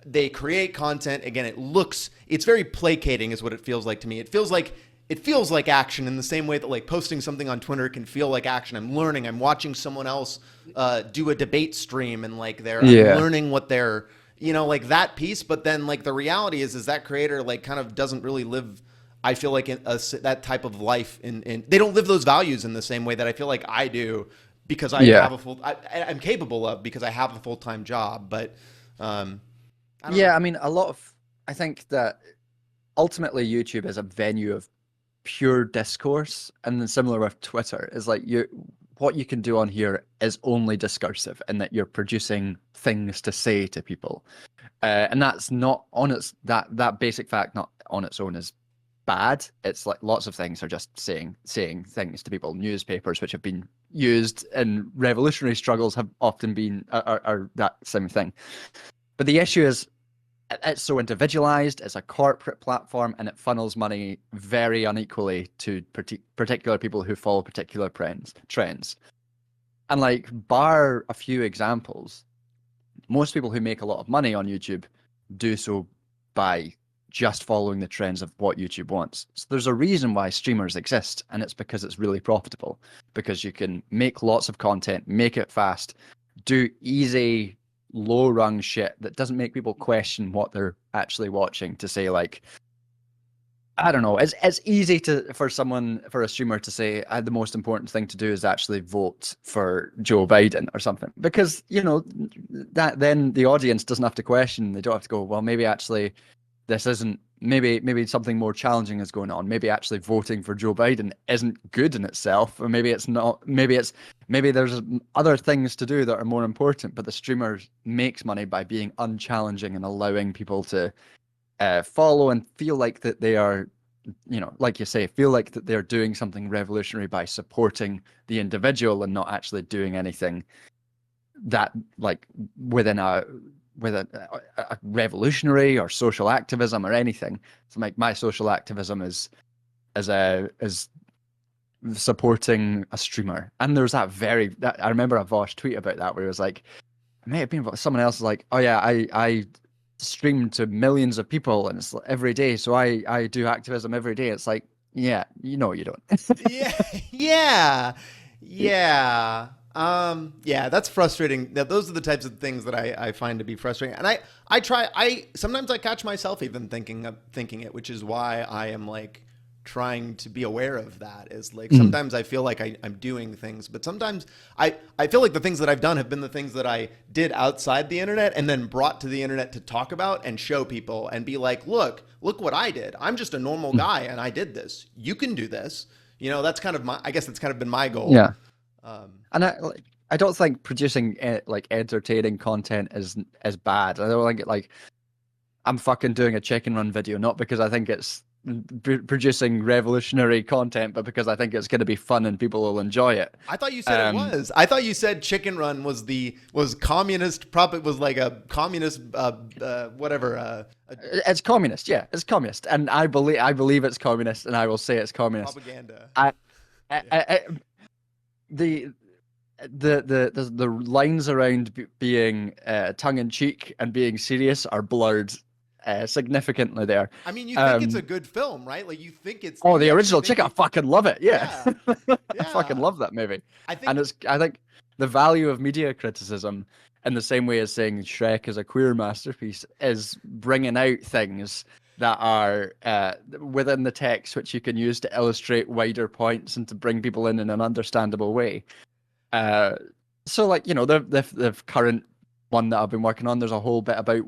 they create content. Again, it's very placating is what it feels like to me. It feels like action, in the same way that like posting something on Twitter can feel like action. I'm learning. I'm watching someone else do a debate stream, and like I'm learning what they're, like that piece. But then like the reality is that creator like kind of doesn't really live, I feel like, that type of life, and they don't live those values in the same way that I feel like I do, because I have I'm capable of, because I have a full-time job. But I mean, I think that ultimately YouTube is a venue of pure discourse, and then similar with Twitter is like what you can do on here is only discursive, and that you're producing things to say to people, and that's not on its that basic fact not on its own is bad. It's like lots of things are just saying things to people. Newspapers, which have been used in revolutionary struggles, have often been are that same thing. But the issue is, it's so individualized, it's a corporate platform, and it funnels money very unequally to particular people who follow particular trends. And like, bar a few examples, most people who make a lot of money on YouTube do so by just following the trends of what YouTube wants. So there's a reason why streamers exist, and it's because it's really profitable, because you can make lots of content, make it fast, do easy low rung shit that doesn't make people question what they're actually watching, to say like, I don't know, it's easy for a streamer to say the most important thing to do is actually vote for Joe Biden or something, because that then the audience doesn't have to question. They don't have to go, well, maybe actually this isn't, maybe something more challenging is going on. Maybe actually voting for Joe Biden isn't good in itself, or maybe it's not. Maybe there's other things to do that are more important. But the streamer makes money by being unchallenging and allowing people to follow and feel like that they are, like you say, feel like that they're doing something revolutionary by supporting the individual and not actually doing anything that like within a revolutionary or social activism or anything. So like, my social activism is supporting a streamer. And there's that I remember a Vosh tweet about that, where it was like, it may have been someone else, like, oh yeah, I stream to millions of people, and it's every day, so I do activism every day. It's like, yeah, you don't. yeah. That's frustrating. Those are the types of things that I find to be frustrating. And sometimes I catch myself even thinking it, which is why I am like trying to be aware of that is like sometimes I feel like I'm doing things, but sometimes I feel like the things that I've done have been the things that I did outside the internet and then brought to the internet to talk about and show people and be like, look what I did. I'm just a normal guy and I did this. You can do this. You know, that's kind of I guess that's kind of been my goal. Yeah. And I don't think producing like entertaining content is bad. I don't think it, like, I'm fucking doing a chicken run video, not because I think it's producing revolutionary content, but because I think it's going to be fun and people will enjoy it. I thought you said it was. I thought you said Chicken Run was communist. Probably was like a communist, whatever. It's communist, yeah, it's communist, and I believe it's communist, and I will say it's communist. Propaganda. The lines around being tongue in cheek and being serious are blurred significantly there. I mean, you think it's a good film, right? Like you think it's the original Chicken. I fucking love it. Yeah. I fucking love that movie. I think the value of media criticism, in the same way as saying Shrek is a queer masterpiece, is bringing out things that are within the text which you can use to illustrate wider points and to bring people in an understandable way. So like, you know, the current one that I've been working on, there's a whole bit about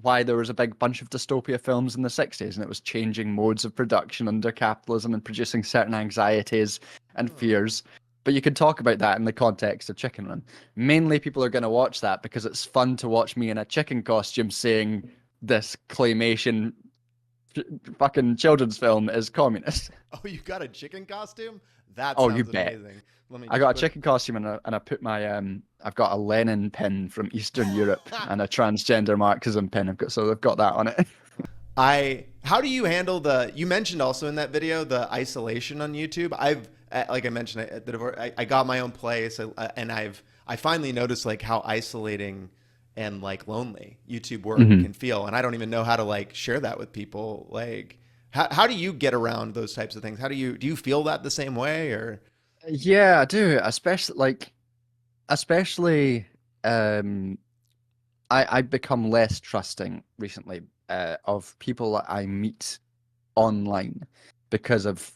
why there was a big bunch of dystopia films in the 60s, and it was changing modes of production under capitalism and producing certain anxieties and fears. But you could talk about that in the context of Chicken Run. Mainly people are going to watch that because it's fun to watch me in a chicken costume saying this claymation fucking children's film is communist. Oh, you got a chicken costume? That sounds you bet. Amazing. I got a chicken costume and I put my I've got a Lenin pin from Eastern Europe and a transgender Marxism pin. I've got that on it. How do you handle you mentioned also in that video, the isolation on YouTube? Like I mentioned, I got my own place and I finally noticed like how isolating and like lonely YouTube work can feel. And I don't even know how to like share that with people. Like, how do you get around those types of things? Do you feel that the same way or? Yeah, I do. Especially, I've become less trusting recently of people that I meet online because of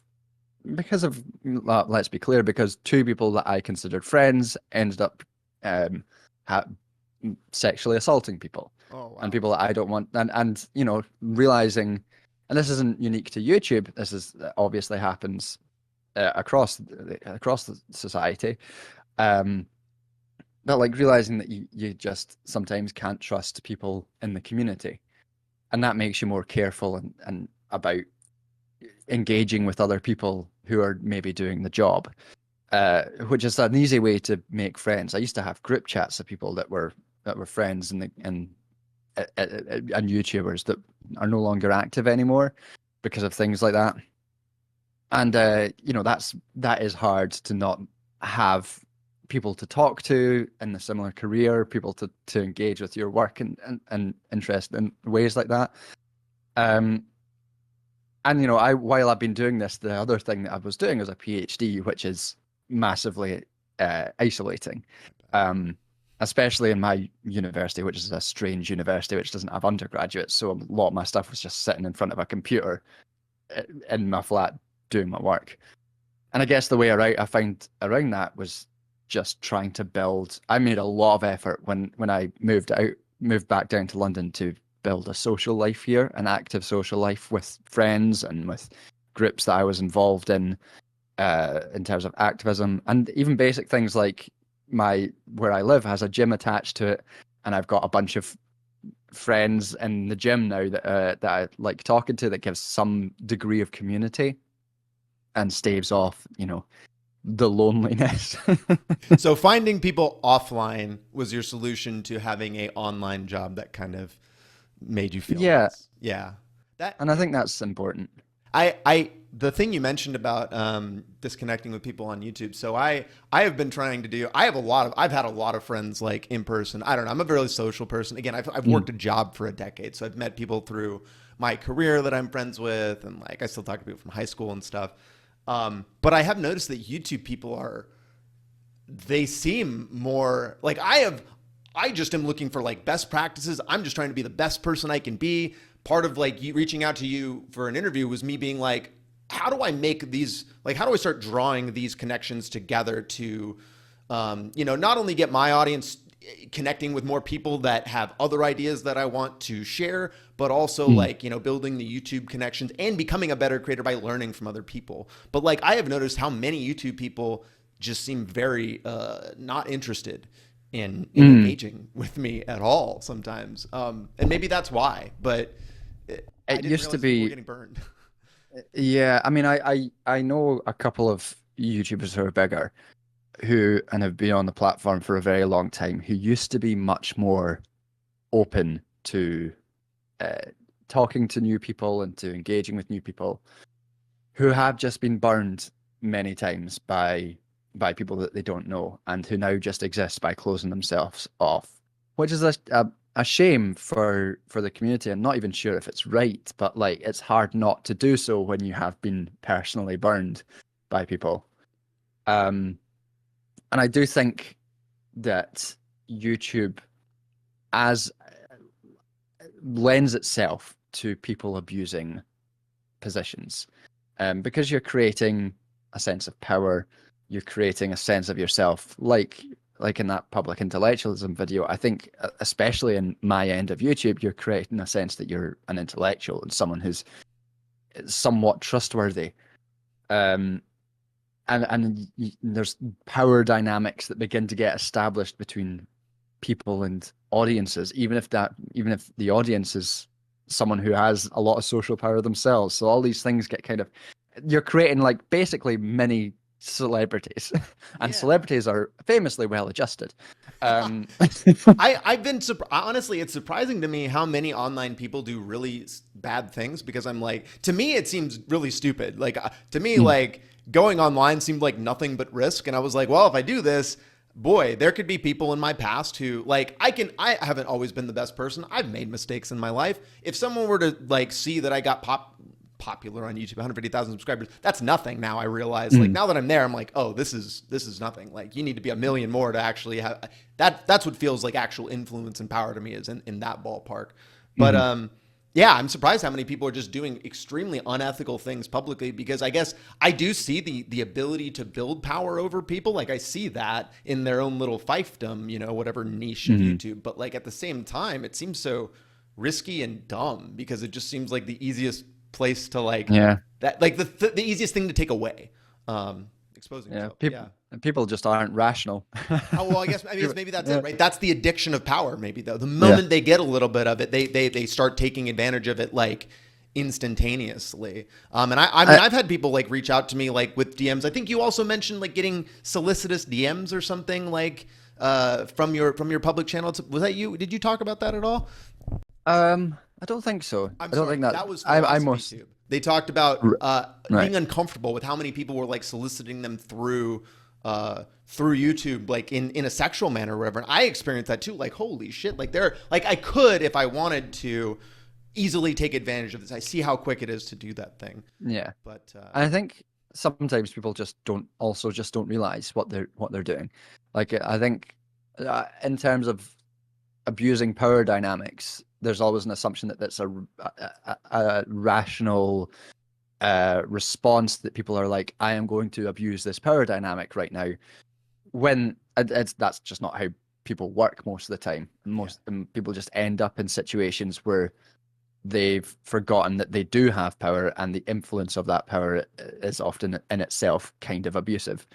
let's be clear, because two people that I considered friends ended up sexually assaulting people. Oh, wow. And people that I don't want, and you know, realizing, and this isn't unique to YouTube. This is obviously happens across the society, but like realizing that you just sometimes can't trust people in the community, and that makes you more careful and about engaging with other people who are maybe doing the job, which is an easy way to make friends. I used to have group chats of people that were friends and YouTubers that are no longer active anymore because of things like that. And you know, that is hard to not have people to talk to in a similar career, people to engage with your work and interest in ways like that. And you know, while I've been doing this, the other thing that I was doing was a PhD, which is massively isolating, especially in my university, which is a strange university which doesn't have undergraduates. So a lot of my stuff was just sitting in front of a computer in my flat doing my work. And I guess the way I found around that was just trying to build. I made a lot of effort when I moved back down to London to build a social life here, an active social life with friends and with groups that I was involved in terms of activism, and even basic things like where I live has a gym attached to it, and I've got a bunch of friends in the gym now that I like talking to, that gives some degree of community and staves off, you know, the loneliness. So finding people offline was your solution to having a online job that kind of made you feel nice. Yeah. And I think that's important. The thing you mentioned about disconnecting with people on YouTube. So I have been trying to do. I've had a lot of friends like in person. I don't know. I'm a very social person. Again, I've worked a job for a decade, so I've met people through my career that I'm friends with, and like I still talk to people from high school and stuff. But I have noticed that YouTube people they seem more like I just am looking for like best practices. I'm just trying to be the best person I can be. part of like you reaching out to you for an interview was me being like, how do I make these, like, how do I start drawing these connections together to, you know, not only get my audience connecting with more people that have other ideas that I want to share, but also like, you know, building the YouTube connections and becoming a better creator by learning from other people. But like, I have noticed how many YouTube people just seem very not interested in engaging with me at all sometimes. And maybe that's why, but it used to be getting burned. Yeah, I mean, I know a couple of YouTubers who are bigger who and have been on the platform for a very long time who used to be much more open to talking to new people and to engaging with new people, who have just been burned many times by people that they don't know, and who now just exist by closing themselves off, which is a shame for the community. I'm not even sure if it's right, but like it's hard not to do so when you have been personally burned by people. And I do think that YouTube as lends itself to people abusing positions, because you're creating a sense of power, you're creating a sense of yourself, like in that public intellectualism video. I think especially in my end of YouTube, you're creating a sense that you're an intellectual and someone who's somewhat trustworthy. And there's power dynamics that begin to get established between people and audiences, even if the audience is someone who has a lot of social power themselves. So all these things get kind of, you're creating like basically mini celebrities, and celebrities are famously well adjusted. I've been honestly, it's surprising to me how many online people do really bad things, because I'm like, to me it seems really stupid. Like to me, like going online seemed like nothing but risk, and I was like, well, if I do this, boy, there could be people in my past who like I haven't always been the best person. I've made mistakes in my life. If someone were to like see that I got popular on YouTube, 150,000 subscribers, that's nothing. Now I realize, like, now that I'm there, I'm like, oh, this is nothing. Like, you need to be 1 million more to actually have that. That's what feels like actual influence and power to me, is in that ballpark. But yeah, I'm surprised how many people are just doing extremely unethical things publicly, because I guess I do see the ability to build power over people. Like, I see that in their own little fiefdom, you know, whatever niche of YouTube. But like at the same time, it seems so risky and dumb, because it just seems like the easiest place to like that, like the easiest thing to take away, exposing yourself. People just aren't rational. Oh, well, I guess maybe that's it, right? That's the addiction of power. Maybe though, the moment they get a little bit of it, they start taking advantage of it like instantaneously. And I mean, I've had people like reach out to me like with DMs. I think you also mentioned like getting solicitous DMs or something like from your public channel. Was that you? Did you talk about that at all? I don't think so. I don't think that was I must. They talked about being uncomfortable with how many people were like soliciting them through YouTube, like in a sexual manner or whatever. And I experienced that too. Like, holy shit! Like I could, if I wanted to, easily take advantage of this. I see how quick it is to do that thing. Yeah, but I think sometimes people just don't realize what they're doing. Like, I think in terms of abusing power dynamics, there's always an assumption that that's a rational response, that people are like, I am going to abuse this power dynamic right now, when that's just not how people work most of the time. Most people just end up in situations where they've forgotten that they do have power, and the influence of that power is often in itself kind of abusive.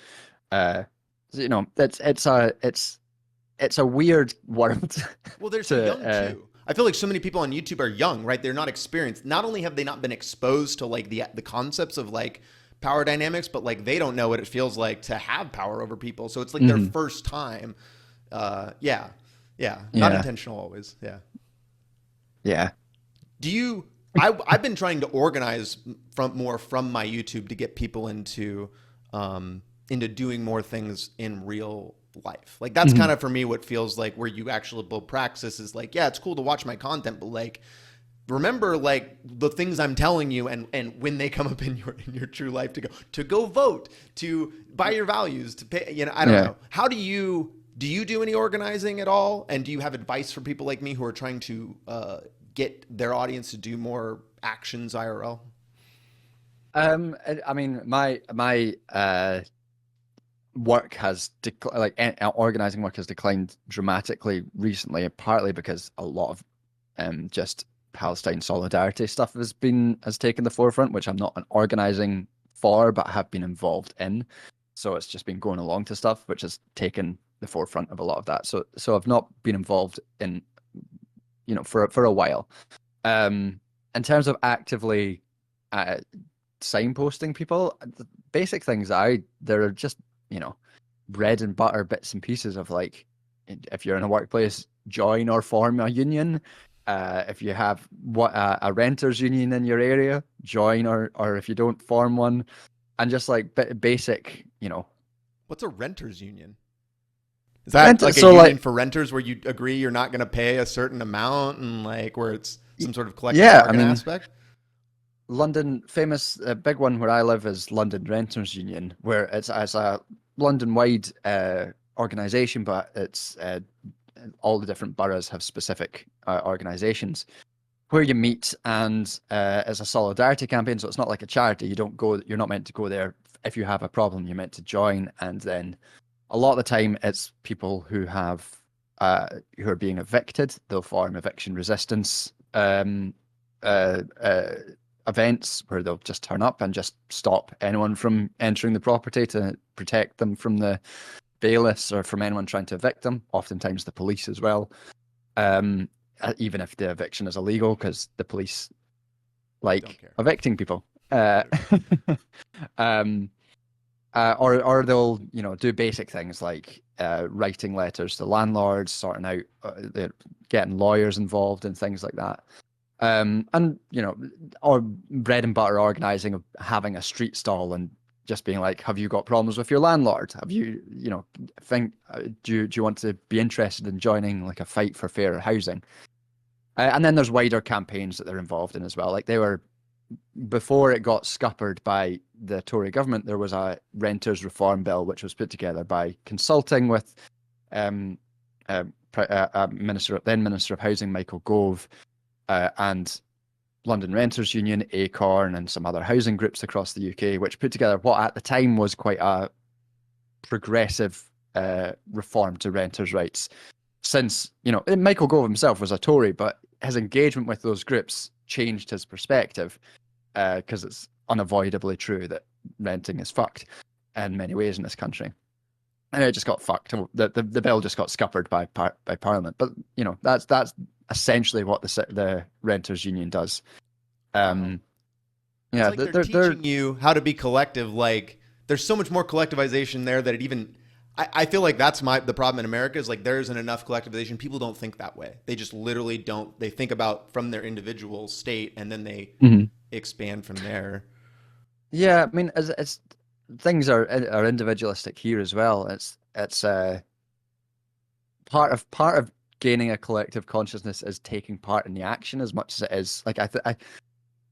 You know, it's a weird world. Well, they're so young too. I feel like so many people on YouTube are young, right? They're not experienced. Not only have they not been exposed to like the concepts of like power dynamics, but like they don't know what it feels like to have power over people. So it's like their first time. Not intentional always. Yeah. Do you? I've been trying to organize from my YouTube to get people into doing more things in real life. Like that's kind of for me what feels like where you actually build praxis is like, yeah, it's cool to watch my content, but like remember like the things I'm telling you, and when they come up in your true life, to go vote, to buy your values, to pay, you know, I don't know. How do you do any organizing at all? And do you have advice for people like me who are trying to get their audience to do more actions IRL? I mean, my work has organizing work has declined dramatically recently, partly because a lot of just Palestine solidarity stuff has taken the forefront, which I'm not an organizing for, but have been involved in. So it's just been going along to stuff, which has taken the forefront of a lot of that. So I've not been involved in, for a while. In terms of actively signposting people, the basic things there are just, bread and butter bits and pieces of, like, if you're in a workplace, join or form a union. If you have a renters union in your area, join, or if you don't, form one. And just like basic, What's a renters union? Is that like a union for renters where you agree you're not going to pay a certain amount, and like where it's some sort of collective bargaining aspect? London, famous big one where I live is London Renters Union, where it's a London-wide organisation, but it's all the different boroughs have specific organisations where you meet, and it's a solidarity campaign. So it's not like a charity. You're not meant to go there if you have a problem. You're meant to join, and then a lot of the time it's people who are being evicted. They'll form eviction resistance events where they'll just turn up and just stop anyone from entering the property to protect them from the bailiffs or from anyone trying to evict them. Oftentimes the police as well, even if the eviction is illegal, because the police like evicting people. Or they'll do basic things like writing letters to landlords, sorting out, getting lawyers involved and things like that. And or bread and butter organizing of having a street stall and just being like, have you got problems with your landlord? Have you, do you want to be interested in joining like a fight for fairer housing? And then there's wider campaigns that they're involved in as well. Like before it got scuppered by the Tory government, there was a renters reform bill which was put together by consulting with Minister of Housing Michael Gove, and London Renters Union, Acorn, and some other housing groups across the UK, which put together what at the time was quite a progressive reform to renters' rights. Since, Michael Gove himself was a Tory, but his engagement with those groups changed his perspective, because it's unavoidably true that renting is fucked in many ways in this country. And it just got fucked. The bill just got scuppered by Parliament. But, that's essentially what the Renters Union does. It's like they're teaching you how to be collective. Like, there's so much more collectivization there that it even... I feel like that's the problem in America, is like there isn't enough collectivization. People don't think that way. They just literally don't. They think about from their individual state, and then they expand from there. Yeah, I mean, it's things are individualistic here as well. It's part of gaining a collective consciousness is taking part in the action as much as it is. Like I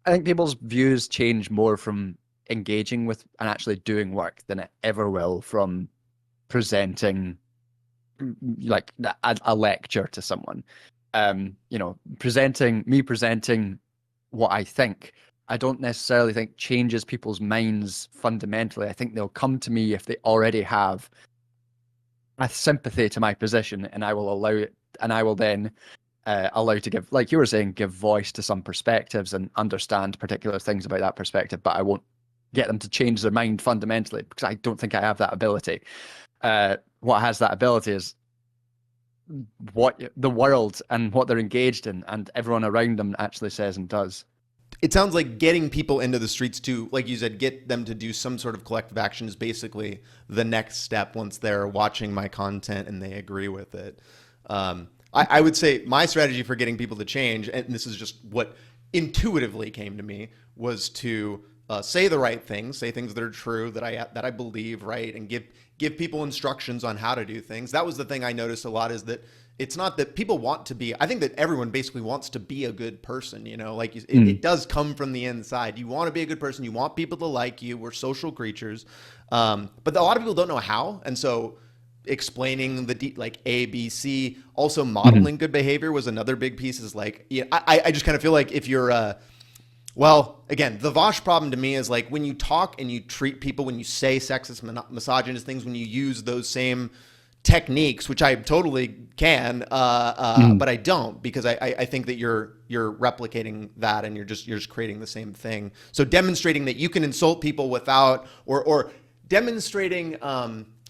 think people's views change more from engaging with and actually doing work than it ever will from presenting like a lecture to someone. Presenting what I think, I don't necessarily think changes people's minds fundamentally. I think they'll come to me if they already have a sympathy to my position, and I will allow it, and I will then allow to give, like you were saying, give voice to some perspectives and understand particular things about that perspective, but I won't get them to change their mind fundamentally, because I don't think I have that ability. What has that ability is what the world and what they're engaged in and everyone around them actually says and does. It sounds like getting people into the streets to, like you said, get them to do some sort of collective action is basically the next step once they're watching my content and they agree with it. I would say my strategy for getting people to change, and this is just what intuitively came to me, was to say the right things, say things that are true, that I believe, right, and give people instructions on how to do things. That was the thing I noticed a lot, is that it's not that people want to be, I think that everyone basically wants to be a good person, like it does come from the inside. You want to be a good person. You want people to like you. We're social creatures. But a lot of people don't know how. And so explaining like A, B, C. Also, modeling good behavior was another big piece. Is like, yeah, I just kind of feel like if you're well, again, the Vosh problem to me is like when you talk and you treat people, when you say sexist, misogynist things, when you use those same techniques, which I totally can, but I don't, because I think that you're replicating that, and you're just creating the same thing. So demonstrating that you can insult people without, or demonstrating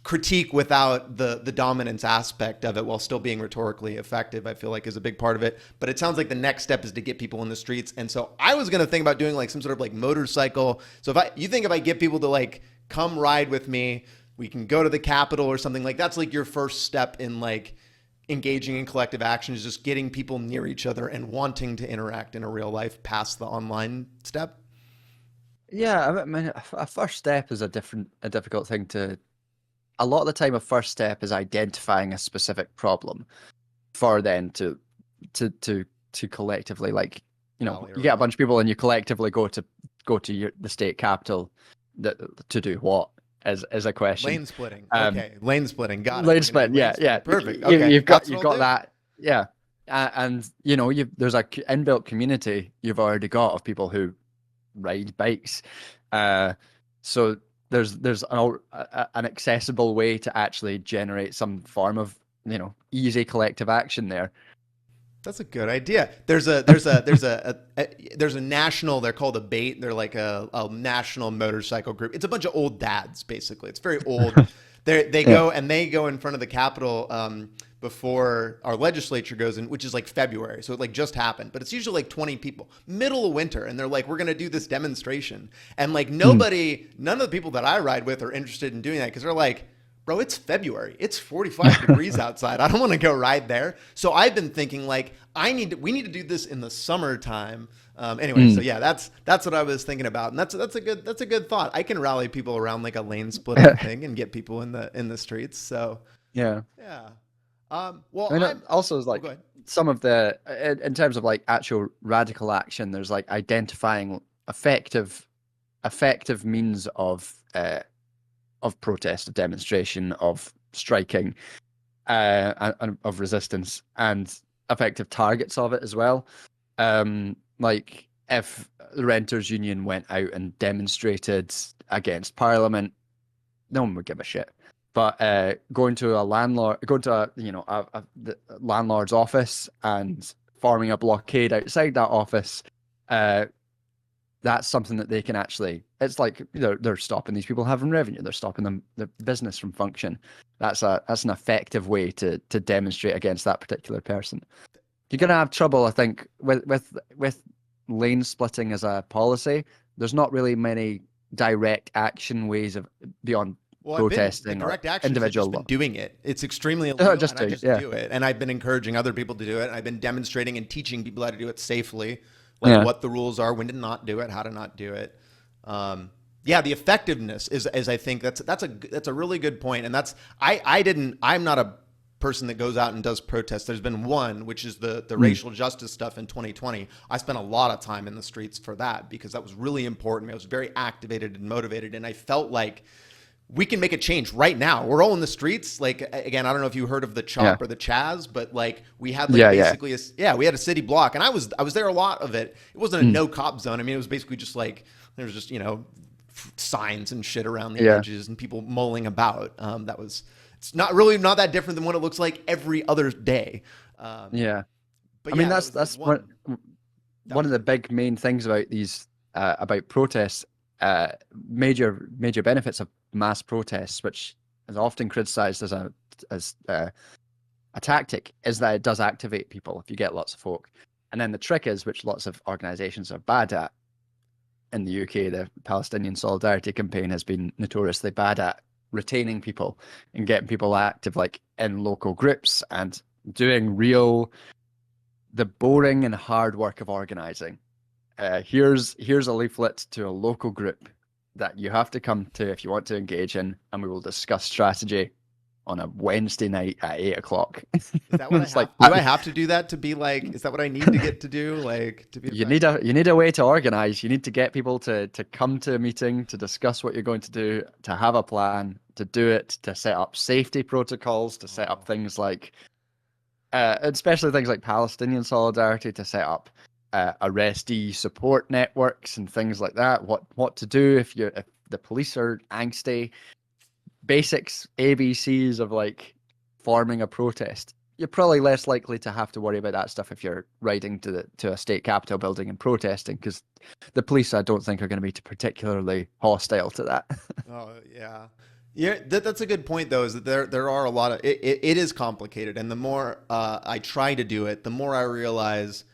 critique without the dominance aspect of it while still being rhetorically effective, I feel like is a big part of it. But it sounds like the next step is to get people in the streets. And so I was going to think about doing like some sort of like motorcycle. So if I get people to like come ride with me, we can go to the Capitol or something, like that's like your first step in like engaging in collective action, is just getting people near each other and wanting to interact in a real life past the online step. Yeah, I mean, a first step is a difficult thing to. A lot of the time, a first step is identifying a specific problem, for then to collectively, like, you know, you get a bunch of people and you collectively go to the state capital to do what, as a question. Lane splitting. Okay, lane splitting. Got it. Lane splitting. Yeah. Perfect. Okay, you've got that. Yeah, and you know, there's a inbuilt community you've already got of people who ride bikes, so there's an accessible way to actually generate some form of, you know, easy collective action there. That's a good idea. There's a national, they're called a BATE. They're like a national motorcycle group. It's a bunch of old dads, basically. It's very old. They go in front of the Capitol before our legislature goes in, which is like February. So it like just happened, but it's usually like 20 people, middle of winter. And they're like, we're going to do this demonstration. And like none of the people that I ride with are interested in doing that, because they're like, bro, it's February. It's 45 degrees outside. I don't want to go ride there. So I've been thinking like, we need to do this in the summertime. Anyway, so yeah, that's what I was thinking about. And that's a good thought. I can rally people around like a lane splitting thing and get people in the streets. So yeah. Well, I mean, also is like some of the, in terms of like actual radical action, there's like identifying effective means of protest, of demonstration, of striking, and of resistance, and effective targets of it as well. Like if the renters union went out and demonstrated against Parliament, no one would give a shit. But going to a landlord's office and forming a blockade outside that office, that's something that they can actually. It's like they're stopping these people having revenue. They're stopping the business from function. That's an effective way to demonstrate against that particular person. You're gonna have trouble, I think, with lane splitting as a policy. There's not really many direct action ways of beyond. Protesting the direct action individual has just been doing it. It's extremely illegal. Just do it, and I've been encouraging other people to do it. And I've been demonstrating and teaching people how to do it safely, like what the rules are, when to not do it, how to not do it. The effectiveness is I think that's a really good point. And that's I'm not a person that goes out and does protests. There's been one, which is the racial justice stuff in 2020. I spent a lot of time in the streets for that because that was really important. I was very activated and motivated, and I felt like we can make a change right now. We're all in the streets. Like, again, I don't know if you heard of the CHOP or the Chaz, but like we had we had a city block, and I was there a lot of it. It wasn't a no cop zone. I mean, it was basically just like, there was just, signs and shit around the edges and people mulling about. It's not that different than what it looks like every other day. But I mean, that's one of the big main things about these, about protests, major benefits of mass protests, which is often criticized as a tactic, is that it does activate people if you get lots of folk. And then the trick is, which lots of organizations are bad at in the UK, the Palestinian Solidarity Campaign has been notoriously bad at retaining people and getting people active, like in local groups and doing the boring and hard work of organizing. Here's a leaflet to a local group that you have to come to if you want to engage in, and we will discuss strategy on a Wednesday night at 8 o'clock. Is that what I It's like have? Do I have to do that to be like? Is that what I need to get to do? Like to be effective? you need a way to organize. You need to get people to come to a meeting, to discuss what you're going to do, to have a plan, to do it, to set up safety protocols, to set up Oh. things like especially things like Palestinian solidarity, to set up arrestee support networks and things like that. What to do if the police are angsty, basics, ABCs of like forming a protest. You're probably less likely to have to worry about that stuff if you're riding to a state capitol building and protesting, because the police, I don't think, are going to be particularly hostile to that. Oh yeah, yeah. That's a good point though. Is that there are a lot of it is complicated, and the more I try to do it, the more I realize,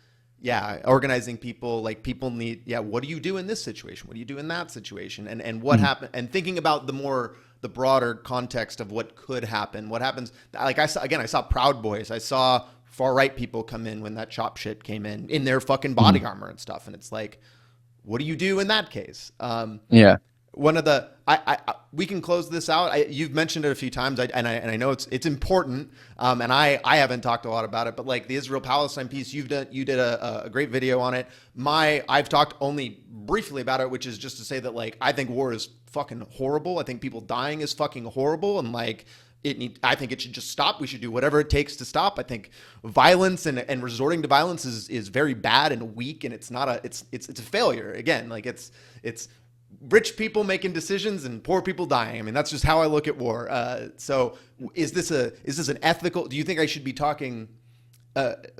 yeah, organizing people like people need. Yeah, what do you do in this situation? What do you do in that situation? And what Mhm. happened? And thinking about the broader context of what could happen. What happens? Like I saw Proud Boys. I saw far right people come in when that chop shit came in their fucking body Mhm. armor and stuff, and it's like, what do you do in that case? Yeah. One of the we can close this out. You've mentioned it a few times, and I know it's important. And I haven't talked a lot about it, but like the Israel Palestine piece, you did a great video on it. I've talked only briefly about it, which is just to say that like I think war is fucking horrible. I think people dying is fucking horrible, and like I think it should just stop. We should do whatever it takes to stop. I think violence and resorting to violence is very bad and weak, and it's not a it's a failure. Again, like it's rich people making decisions and poor people dying. I mean, that's just how I look at war. So is this an ethical? Do you think I should be talking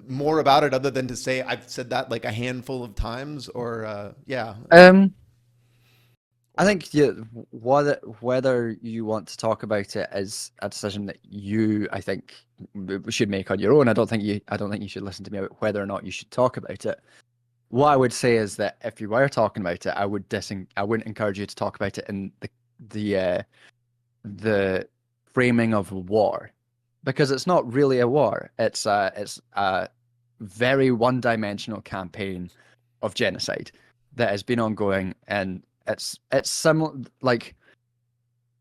more about it other than to say I've said that like a handful of times? Or yeah, Um, I or think whether you want to talk about it is a decision that I think, should make on your own. I don't think you should listen to me about whether or not you should talk about it. What I would say is that if you were talking about it, I wouldn't encourage you to talk about it in the framing of war, because it's not really a war. It's a very one-dimensional campaign of genocide that has been ongoing, and it's similar. Like,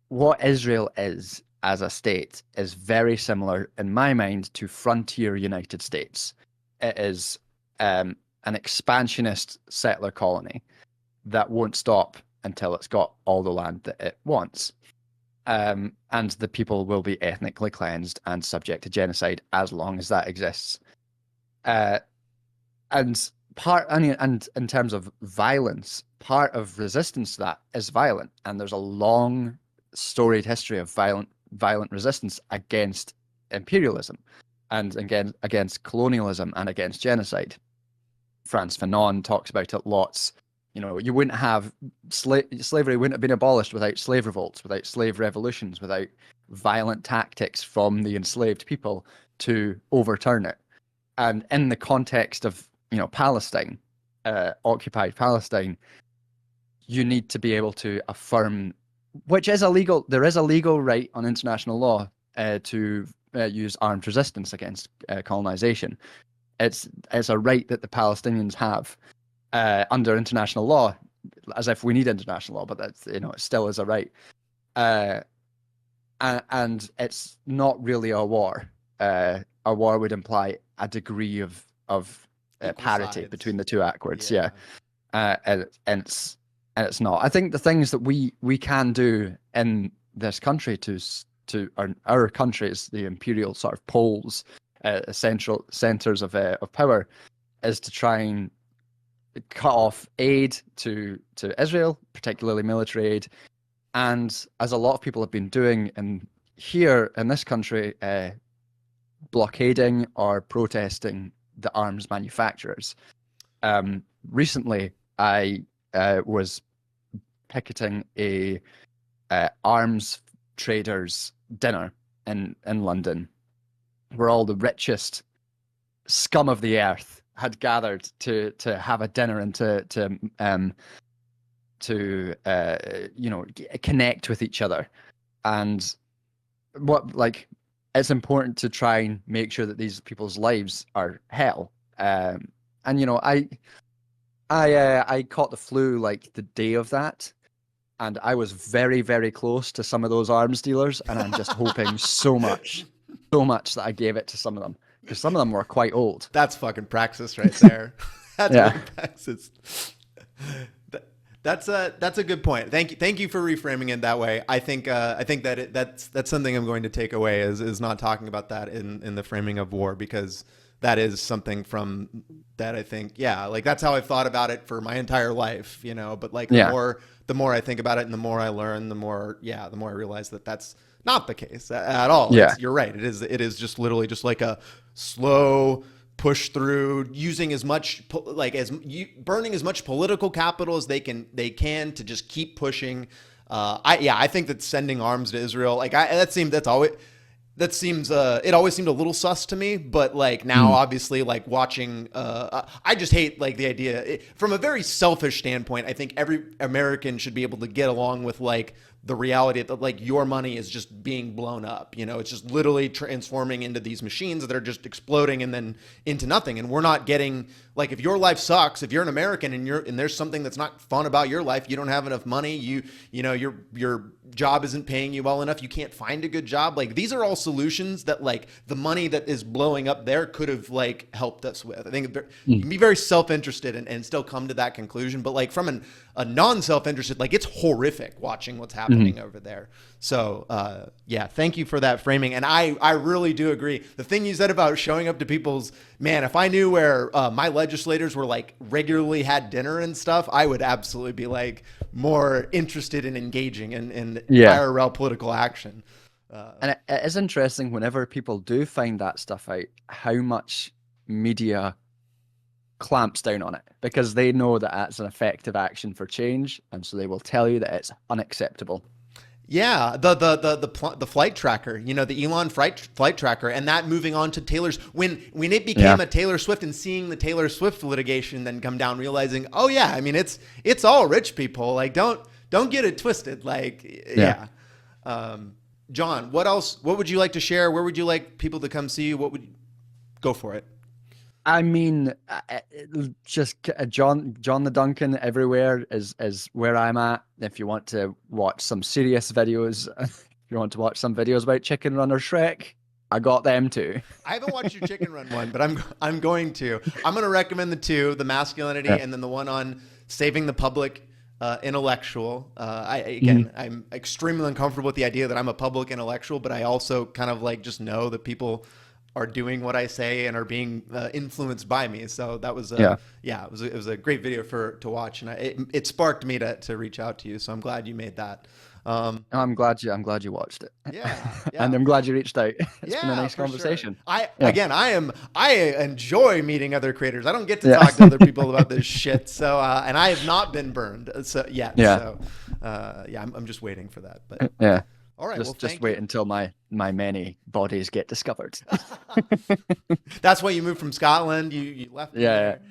what Israel is as a state is very similar in my mind to frontier United States. It is an expansionist settler colony that won't stop until it's got all the land that it wants. And the people will be ethnically cleansed and subject to genocide as long as that exists. Uh, and and in terms of violence, part of resistance to that is violent, and there's a long storied history of violent resistance against imperialism, and against colonialism, and against genocide. Frantz Fanon talks about it lots. You know, you wouldn't have slavery wouldn't have been abolished without slave revolts, without slave revolutions, without violent tactics from the enslaved people to overturn it. And in the context of, Palestine, occupied Palestine, you need to be able to affirm, which is illegal. There is a legal right on international law to use armed resistance against colonization. It's a right that the Palestinians have under international law, as if we need international law, but that's, it still is a right. And it's not really a war. A war would imply a degree of equal parity sides. between the two actors. Yeah. Yeah, and it's not. I think the things that we can do in this country to our countries, the imperial sort of poles, central centers of power, is to try and cut off aid to Israel, particularly military aid, and as a lot of people have been doing here in this country, blockading or protesting the arms manufacturers. Recently, I was picketing a arms traders dinner in London, where all the richest scum of the earth had gathered to have a dinner and to connect with each other. And it's important to try and make sure that these people's lives are hell. And I caught the flu like the day of that, and I was very, very close to some of those arms dealers, and I'm just hoping so much that I gave it to some of them, because some of them were quite old. That's fucking praxis right there. That's Yeah. really praxis. That's a good point. Thank you for reframing it that way. I think that that's something I'm going to take away is not talking about that in the framing of war, because that is something from that I think, yeah, like that's how I've thought about it for my entire life, you know, but like the more I think about it and the more I learn, the more I realize that that's not the case at all. Yeah. You're right. It is just literally just like a slow push through, using as much burning as much political capital as they can to just keep pushing. I think that sending arms to Israel, like it always seemed a little sus to me, but like now obviously like watching, I just hate like the idea from a very selfish standpoint. I think every American should be able to get along with like the reality that like your money is just being blown up, you know, it's just literally transforming into these machines that are just exploding and then into nothing. And we're not getting, like, if your life sucks, if you're an American and there's something that's not fun about your life, you don't have enough money, you know, your job isn't paying you well enough, you can't find a good job. Like, these are all solutions that like the money that is blowing up there could have like helped us with. I think you can be very self-interested and still come to that conclusion. But like from a non-self-interested, like it's horrific watching what's happening over there. So yeah, thank you for that framing. And I really do agree. The thing you said about showing up to people's, man, if I knew where my legislators were like regularly had dinner and stuff, I would absolutely be like more interested in engaging in IRL political action. And it is interesting whenever people do find that stuff out, how much media clamps down on it, because they know that that's an effective action for change, and so they will tell you that it's unacceptable. Yeah, the flight tracker, you know, the Elon flight tracker, and that moving on to Taylor's, when it became a Taylor Swift, and seeing the Taylor Swift litigation then come down, realizing, oh yeah, I mean it's all rich people, like don't get it twisted, like yeah. John, what else? What would you like to share? Where would you like people to come see you? What would go for it? I mean, just JohntheDuncan everywhere is where I'm at. If you want to watch some serious videos, if you want to watch some videos about Chicken Run or Shrek, I got them too. I haven't watched your Chicken Run one, but I'm going to. I'm going to recommend the two: the Masculinity, and then the one on saving the public intellectual. I'm extremely uncomfortable with the idea that I'm a public intellectual, but I also kind of like just know that people are doing what I say and are being influenced by me. So that was it was a great video to watch, and it sparked me to reach out to you. So I'm glad you made that. I'm glad you watched it. Yeah. And I'm glad you reached out. It's been a nice conversation. Sure. I enjoy meeting other creators. I don't get to talk to other people about this shit. So and I have not been burned. So So I'm just waiting for that. But yeah. All right. Just wait until my many bodies get discovered. That's why you moved from Scotland. You left. Yeah.